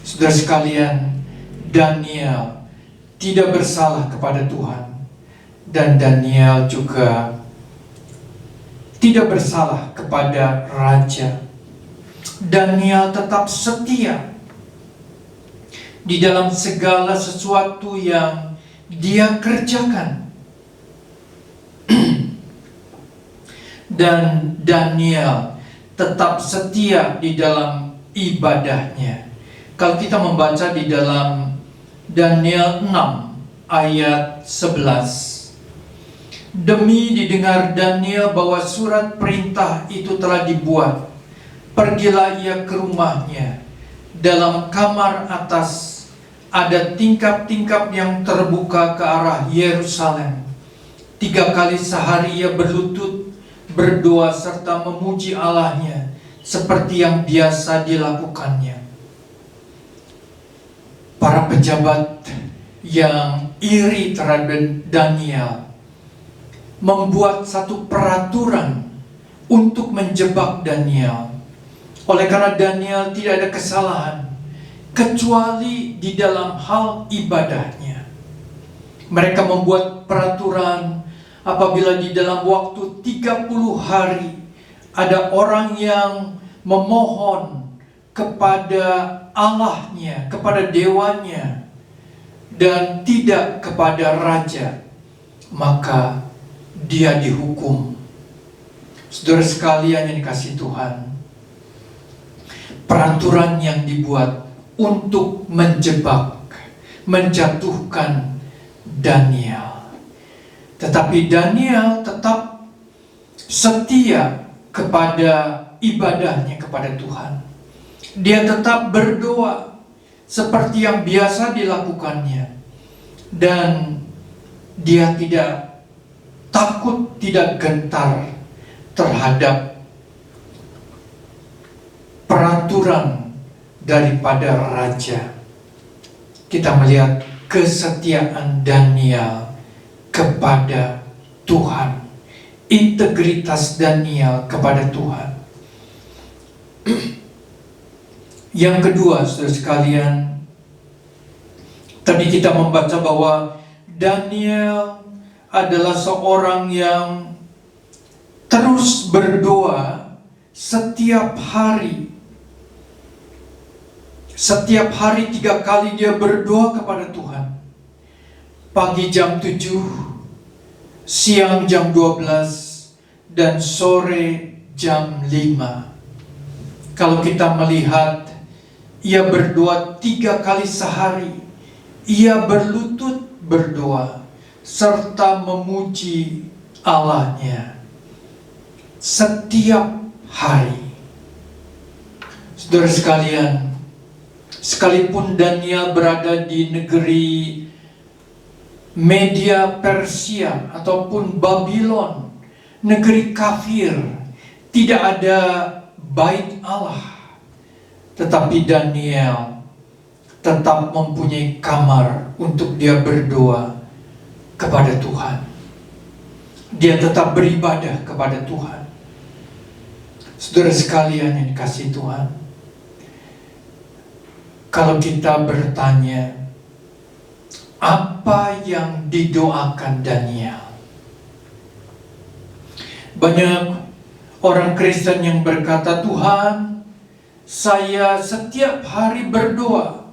A: Saudara sekalian, Daniel tidak bersalah kepada Tuhan, dan Daniel juga tidak bersalah kepada raja. Daniel tetap setia di dalam segala sesuatu yang dia kerjakan. Dan Daniel tetap setia di dalam ibadahnya. Kalau kita membaca di dalam Daniel 6 ayat 11, demi didengar Daniel bahwa surat perintah itu telah dibuat, pergilah ia ke rumahnya. Dalam kamar atas ada tingkap-tingkap yang terbuka ke arah Yerusalem. 3 kali sehari ia berlutut, berdoa serta memuji Allahnya seperti yang biasa dilakukannya. Para pejabat yang iri terhadap Daniel membuat satu peraturan untuk menjebak Daniel. Oleh karena Daniel tidak ada kesalahan kecuali di dalam hal ibadahnya. Mereka membuat peraturan apabila di dalam waktu 30 hari ada orang yang memohon kepada Allahnya, kepada dewanya, dan tidak kepada raja, maka dia dihukum. Saudara sekalian yang dikasihi Tuhan, peraturan yang dibuat untuk menjebak, menjatuhkan Daniel. Tetapi Daniel tetap setia kepada ibadahnya kepada Tuhan. Dia tetap berdoa seperti yang biasa dilakukannya. Dan dia tidak takut, tidak gentar terhadap peraturan daripada raja. Kita melihat kesetiaan Daniel kepada Tuhan, integritas Daniel kepada Tuhan. Yang kedua, saudara sekalian, tadi kita membaca bahwa Daniel adalah seorang yang terus berdoa setiap hari. Setiap hari 3 kali dia berdoa kepada Tuhan. Pagi jam 7, siang jam 12, dan sore jam 5. Kalau kita melihat, ia berdoa 3 kali sehari. Ia berlutut berdoa serta memuji Allahnya setiap hari. Saudara sekalian, sekalipun Daniel berada di negeri Media Persia ataupun Babylon, negeri kafir, tidak ada bait Allah, tetapi Daniel tetap mempunyai kamar untuk dia berdoa kepada Tuhan. Dia tetap beribadah kepada Tuhan. Saudara sekalian yang dikasihi Tuhan, kalau kita bertanya, apa yang didoakan Daniel? Banyak orang Kristen yang berkata, Tuhan, saya setiap hari berdoa.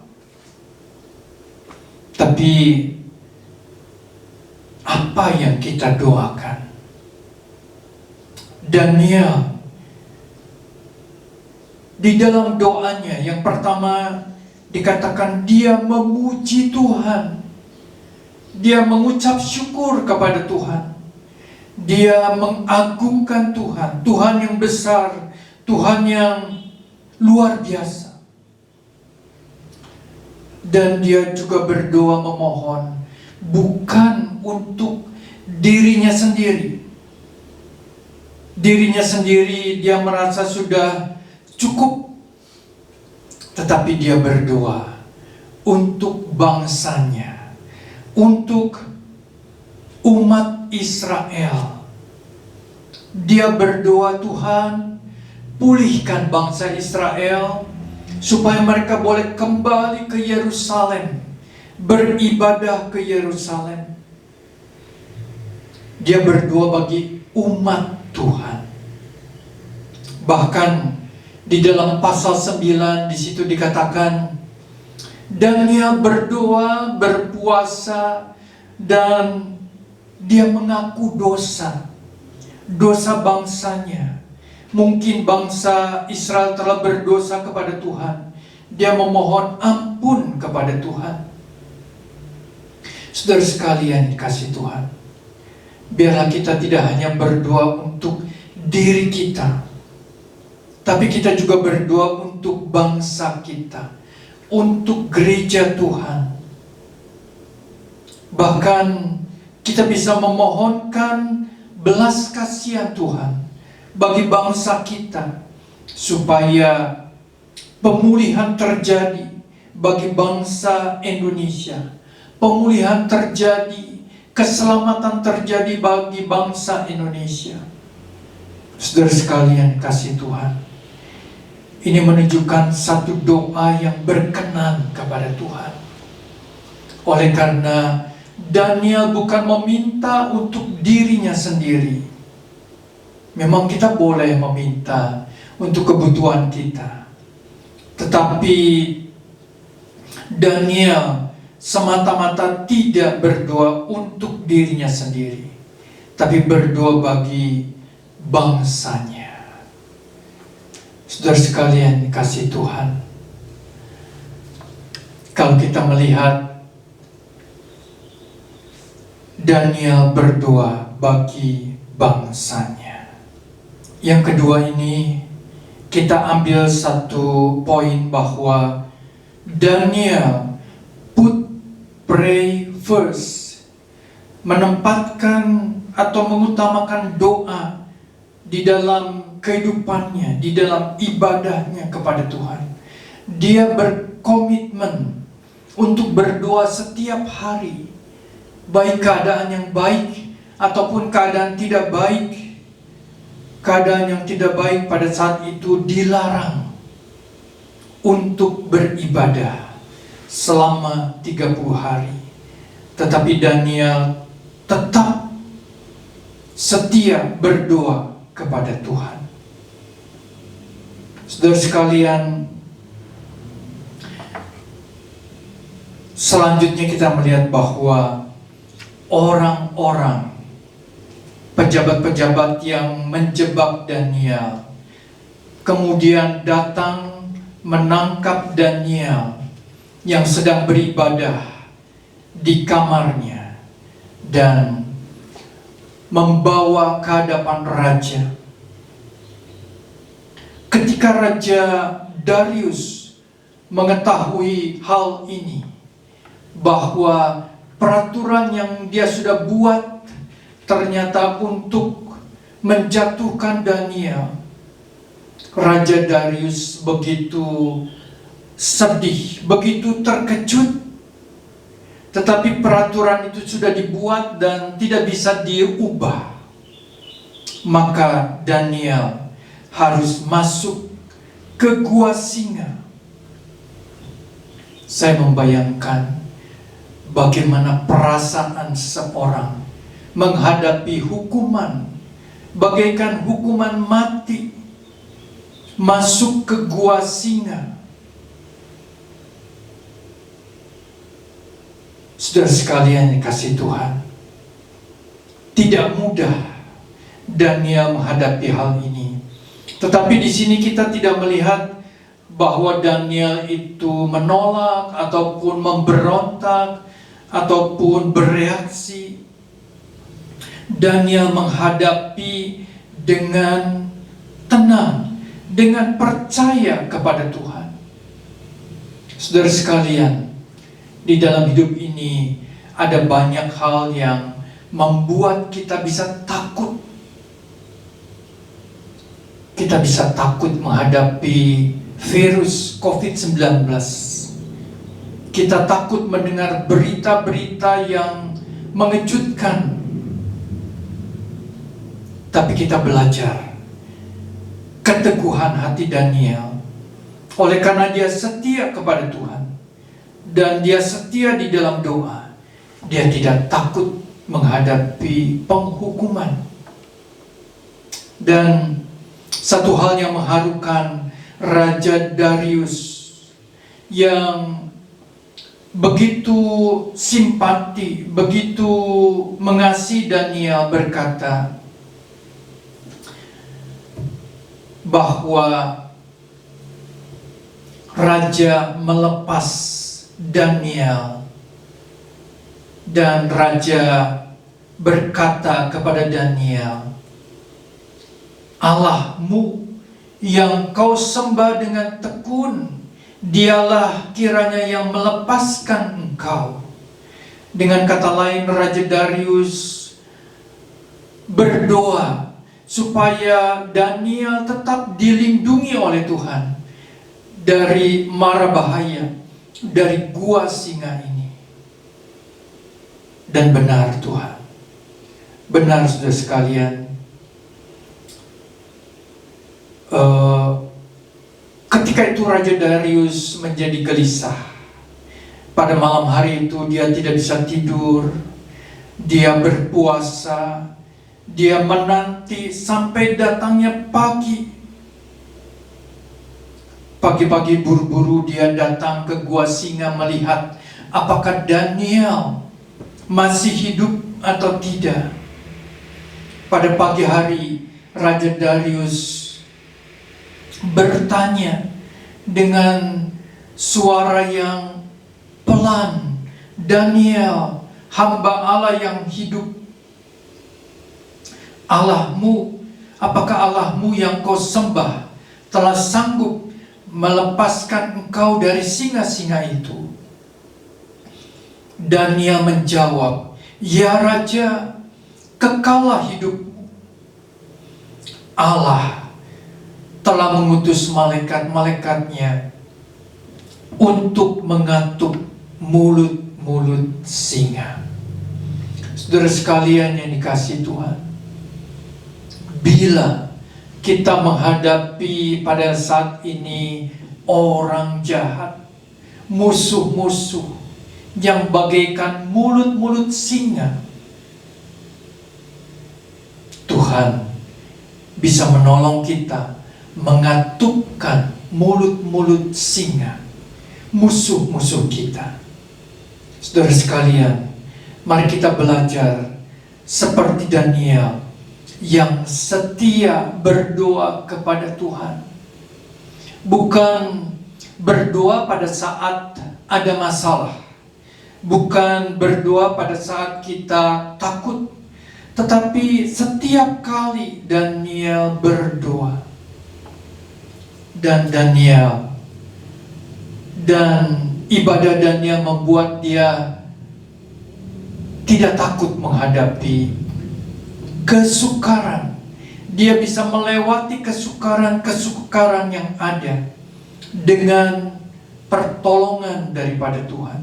A: Tapi apa yang kita doakan? Daniel di dalam doanya yang pertama dikatakan dia memuji Tuhan. Dia mengucap syukur kepada Tuhan. Dia mengagungkan Tuhan, Tuhan yang besar, Tuhan yang luar biasa. Dan dia juga berdoa memohon bukan untuk dirinya sendiri. Dirinya sendiri dia merasa sudah cukup, tetapi dia berdoa untuk bangsanya, untuk umat Israel. Dia berdoa, Tuhan, pulihkan bangsa Israel supaya mereka boleh kembali ke Yerusalem, beribadah ke Yerusalem. Dia berdoa bagi umat Tuhan. Bahkan di dalam pasal 9 di situ dikatakan Daniel berdoa, berpuasa, dan dia mengaku dosa bangsanya. Mungkin bangsa Israel telah berdosa kepada Tuhan. Dia memohon ampun kepada Tuhan. Saudara sekalian dikasihi Tuhan, biarlah kita tidak hanya berdoa untuk diri kita, tapi kita juga berdoa untuk bangsa kita, untuk gereja Tuhan. Bahkan kita bisa memohonkan belas kasihan Tuhan bagi bangsa kita, supaya pemulihan terjadi bagi bangsa Indonesia, pemulihan terjadi, keselamatan terjadi bagi bangsa Indonesia. Saudara sekalian kasih Tuhan, ini menunjukkan satu doa yang berkenan kepada Tuhan. Oleh karena Daniel bukan meminta untuk dirinya sendiri. Memang kita boleh meminta untuk kebutuhan kita, tetapi Daniel semata-mata tidak berdoa untuk dirinya sendiri, tapi berdoa bagi bangsanya. Saudara sekalian dikasihi Tuhan, kalau kita melihat Daniel berdoa bagi bangsanya. Yang kedua ini, kita ambil satu poin bahwa Daniel pray first, menempatkan atau mengutamakan doa di dalam kehidupannya, di dalam ibadahnya kepada Tuhan. Dia berkomitmen untuk berdoa setiap hari, baik keadaan yang baik ataupun keadaan tidak baik. Keadaan yang tidak baik pada saat itu dilarang untuk beribadah selama 30 hari. Tetapi Daniel tetap setia berdoa kepada Tuhan. Saudara sekalian, selanjutnya kita melihat bahwa orang-orang, pejabat-pejabat yang menjebak Daniel, kemudian datang menangkap Daniel yang sedang beribadah di kamarnya dan membawa ke hadapan raja. Ketika Raja Darius mengetahui hal ini, bahwa peraturan yang dia sudah buat ternyata untuk menjatuhkan Daniel, Raja Darius begitu sedih, begitu terkejut. Tetapi peraturan itu sudah dibuat dan tidak bisa diubah. Maka Daniel harus masuk ke gua singa. Saya membayangkan bagaimana perasaan seseorang menghadapi hukuman bagaikan hukuman mati, masuk ke gua singa. Saudara sekalian dikasihi Tuhan, tidak mudah Daniel menghadapi hal ini. Tetapi di sini kita tidak melihat bahwa Daniel itu menolak ataupun memberontak ataupun bereaksi. Daniel menghadapi dengan tenang, dengan percaya kepada Tuhan. Saudara sekalian, di dalam hidup ini ada banyak hal yang membuat kita bisa takut. Kita bisa takut menghadapi virus COVID-19. Kita takut mendengar berita-berita yang mengejutkan. Tapi kita belajar keteguhan hati Daniel. Oleh karena dia setia kepada Tuhan dan dia setia di dalam doa, dia tidak takut menghadapi penghukuman. Dan satu hal yang mengharukan, Raja Darius yang begitu simpati, begitu mengasihi Daniel berkata bahwa Raja melepas Daniel dan Raja berkata kepada Daniel, Allahmu yang kau sembah dengan tekun, dialah kiranya yang melepaskan engkau. Dengan kata lain, Raja Darius berdoa supaya Daniel tetap dilindungi oleh Tuhan dari mara bahaya, dari gua singa ini. Dan benar Tuhan, benar saudara sekalian, ketika itu Raja Darius menjadi gelisah. Pada malam hari itu dia tidak bisa tidur, dia berpuasa, dia menanti sampai datangnya pagi. Pagi-pagi buru-buru dia datang ke gua singa melihat apakah Daniel masih hidup atau tidak. Pada pagi hari Raja Darius bertanya dengan suara yang pelan, Daniel, hamba Allah yang hidup, Allahmu, apakah Allahmu yang kau sembah telah sanggup melepaskan engkau dari singa-singa itu? Daniel menjawab, ya Raja, kekallah hidupmu. Allah telah mengutus malaikat-malaikatnya untuk mengatuk mulut-mulut singa. Saudara sekalian yang dikasihi Tuhan, bila kita menghadapi pada saat ini orang jahat, musuh-musuh yang bagaikan mulut-mulut singa, Tuhan bisa menolong kita mengatukkan mulut-mulut singa, musuh-musuh kita. Saudara sekalian, mari kita belajar seperti Daniel yang setia berdoa kepada Tuhan. Bukan berdoa pada saat ada masalah, bukan berdoa pada saat kita takut, tetapi setiap kali Daniel berdoa. Dan Daniel dan ibadah Daniel membuat dia tidak takut menghadapi kesukaran. Dia bisa melewati kesukaran yang ada dengan pertolongan daripada Tuhan.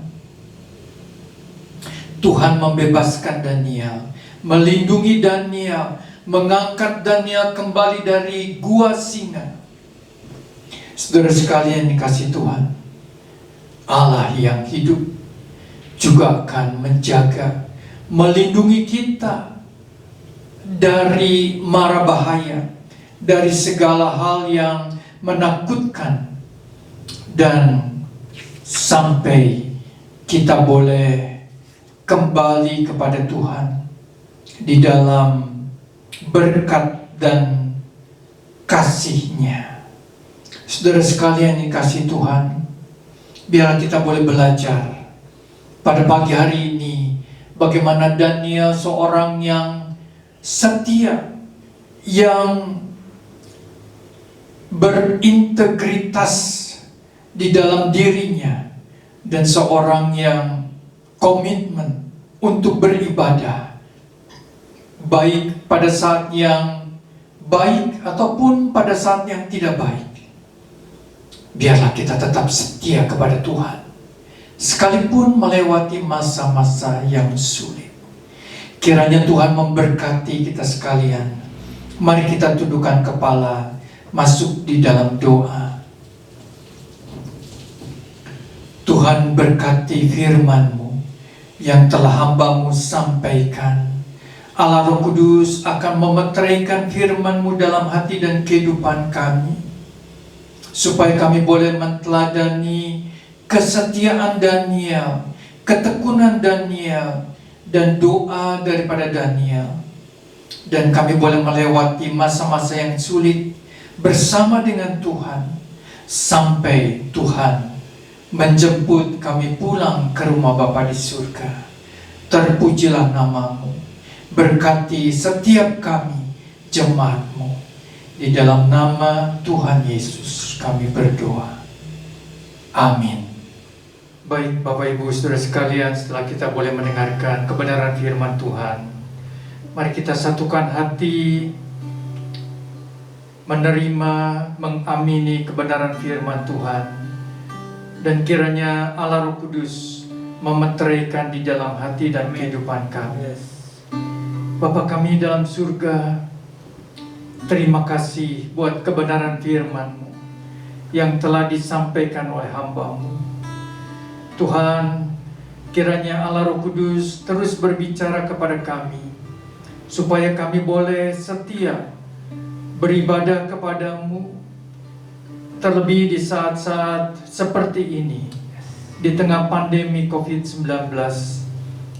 A: Tuhan membebaskan Daniel, melindungi Daniel, mengangkat Daniel kembali dari gua singa. Saudara sekalian dikasihi Tuhan, Allah yang hidup juga akan menjaga, melindungi kita dari mara bahaya, dari segala hal yang menakutkan, dan sampai kita boleh kembali kepada Tuhan di dalam berkat dan kasih-Nya. Saudara sekalian yang kasih Tuhan, biar kita boleh belajar pada pagi hari ini bagaimana Daniel seorang yang setia, yang berintegritas di dalam dirinya, dan seorang yang komitmen untuk beribadah, baik pada saat yang baik ataupun pada saat yang tidak baik. Biarlah kita tetap setia kepada Tuhan, sekalipun melewati masa-masa yang sulit. Kiranya Tuhan memberkati kita sekalian. Mari kita tundukkan kepala, masuk di dalam doa. Tuhan, berkati firman-Mu yang telah hamba-Mu sampaikan. Allah Roh Kudus akan memeteraikan firman-Mu dalam hati dan kehidupan kami, supaya kami boleh menteladani kesetiaan Daniel, ketekunan Daniel, dan doa daripada Daniel. Dan kami boleh melewati masa-masa yang sulit bersama dengan Tuhan, sampai Tuhan menjemput kami pulang ke rumah Bapa di surga. Terpujilah nama-Mu, berkati setiap kami, jemaat-Mu. Di dalam nama Tuhan Yesus kami berdoa. Amin. Baik Bapak Ibu Saudara sekalian, setelah kita boleh mendengarkan kebenaran firman Tuhan, mari kita satukan hati, menerima, mengamini kebenaran firman Tuhan. Dan kiranya Allah Roh Kudus memeteraikan di dalam hati dan kehidupan kami. Bapa kami dalam surga, terima kasih buat kebenaran firman-Mu yang telah disampaikan oleh hamba-Mu. Tuhan, kiranya Allah Roh Kudus terus berbicara kepada kami, supaya kami boleh setia beribadah kepada-Mu, terlebih di saat-saat seperti ini, di tengah pandemi COVID-19.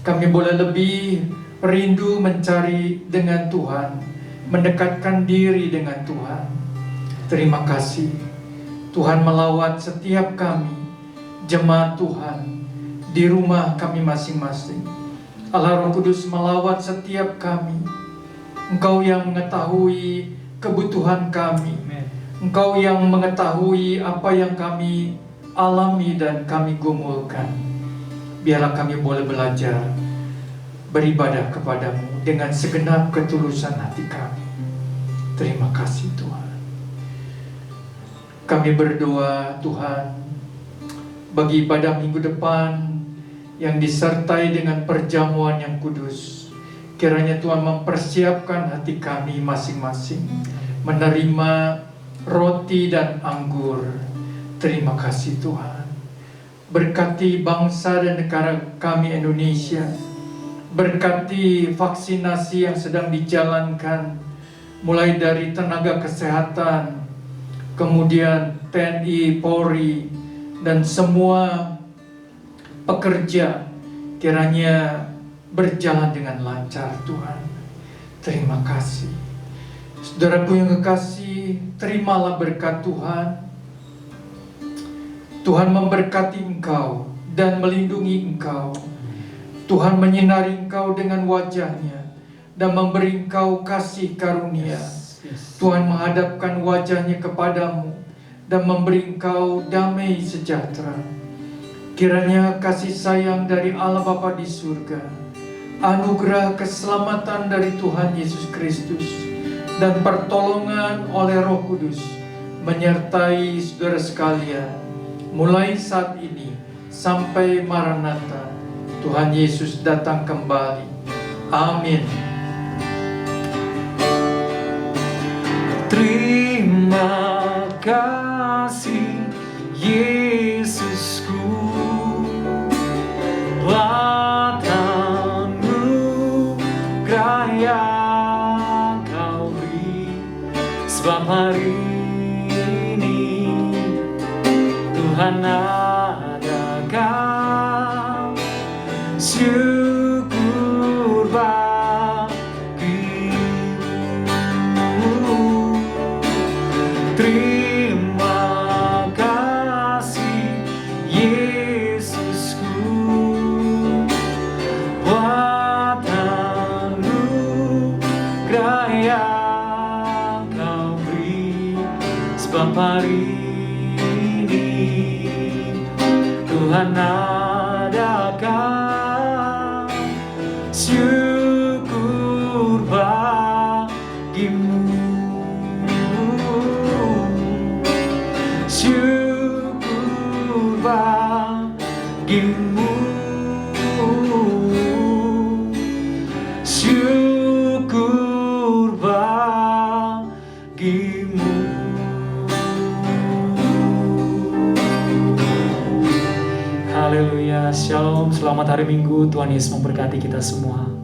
A: Kami boleh lebih rindu mencari dengan Tuhan, mendekatkan diri dengan Tuhan. Terima kasih Tuhan melawat setiap kami, jemaat Tuhan, di rumah kami masing-masing. Allah Roh Kudus melawat setiap kami. Engkau yang mengetahui kebutuhan kami, Engkau yang mengetahui apa yang kami alami dan kami gumulkan. Biarlah kami boleh belajar beribadah kepadamu dengan segenap ketulusan hati kami. Terima kasih Tuhan. Kami berdoa Tuhan, bagi ibadah minggu depan yang disertai dengan perjamuan yang kudus. Kiranya Tuhan mempersiapkan hati kami masing-masing menerima roti dan anggur. Terima kasih Tuhan. Berkati bangsa dan negara kami Indonesia. Berkati vaksinasi yang sedang dijalankan, mulai dari tenaga kesehatan, kemudian TNI, Polri, dan semua pekerja. Kiranya berjalan dengan lancar Tuhan. Terima kasih. Saudaraku yang kekasih, terimalah berkat Tuhan. Tuhan memberkati engkau dan melindungi engkau. Tuhan menyinari engkau dengan wajah-Nya dan memberi engkau kasih karunia. Tuhan menghadapkan wajah-Nya kepadamu dan memberi engkau damai sejahtera. Kiranya kasih sayang dari Allah Bapa di surga, anugerah keselamatan dari Tuhan Yesus Kristus, dan pertolongan oleh Roh Kudus menyertai saudara sekalian, mulai saat ini sampai Maranatha, Tuhan Yesus datang kembali. Amin.
B: Terima kasih Yesusku, Tuhan anugerah yang sebab hari ini Tuhan adakan syukur bagimu. Terima kasih Yesusku buat anugerah yang Kau beri, sebab hari ini Tuhan adakan syukur bagimu. Syukur bagimu. Syukur bagimu. Haleluya, shalom, selamat hari Minggu. Tuhan Yesus memberkati kita semua.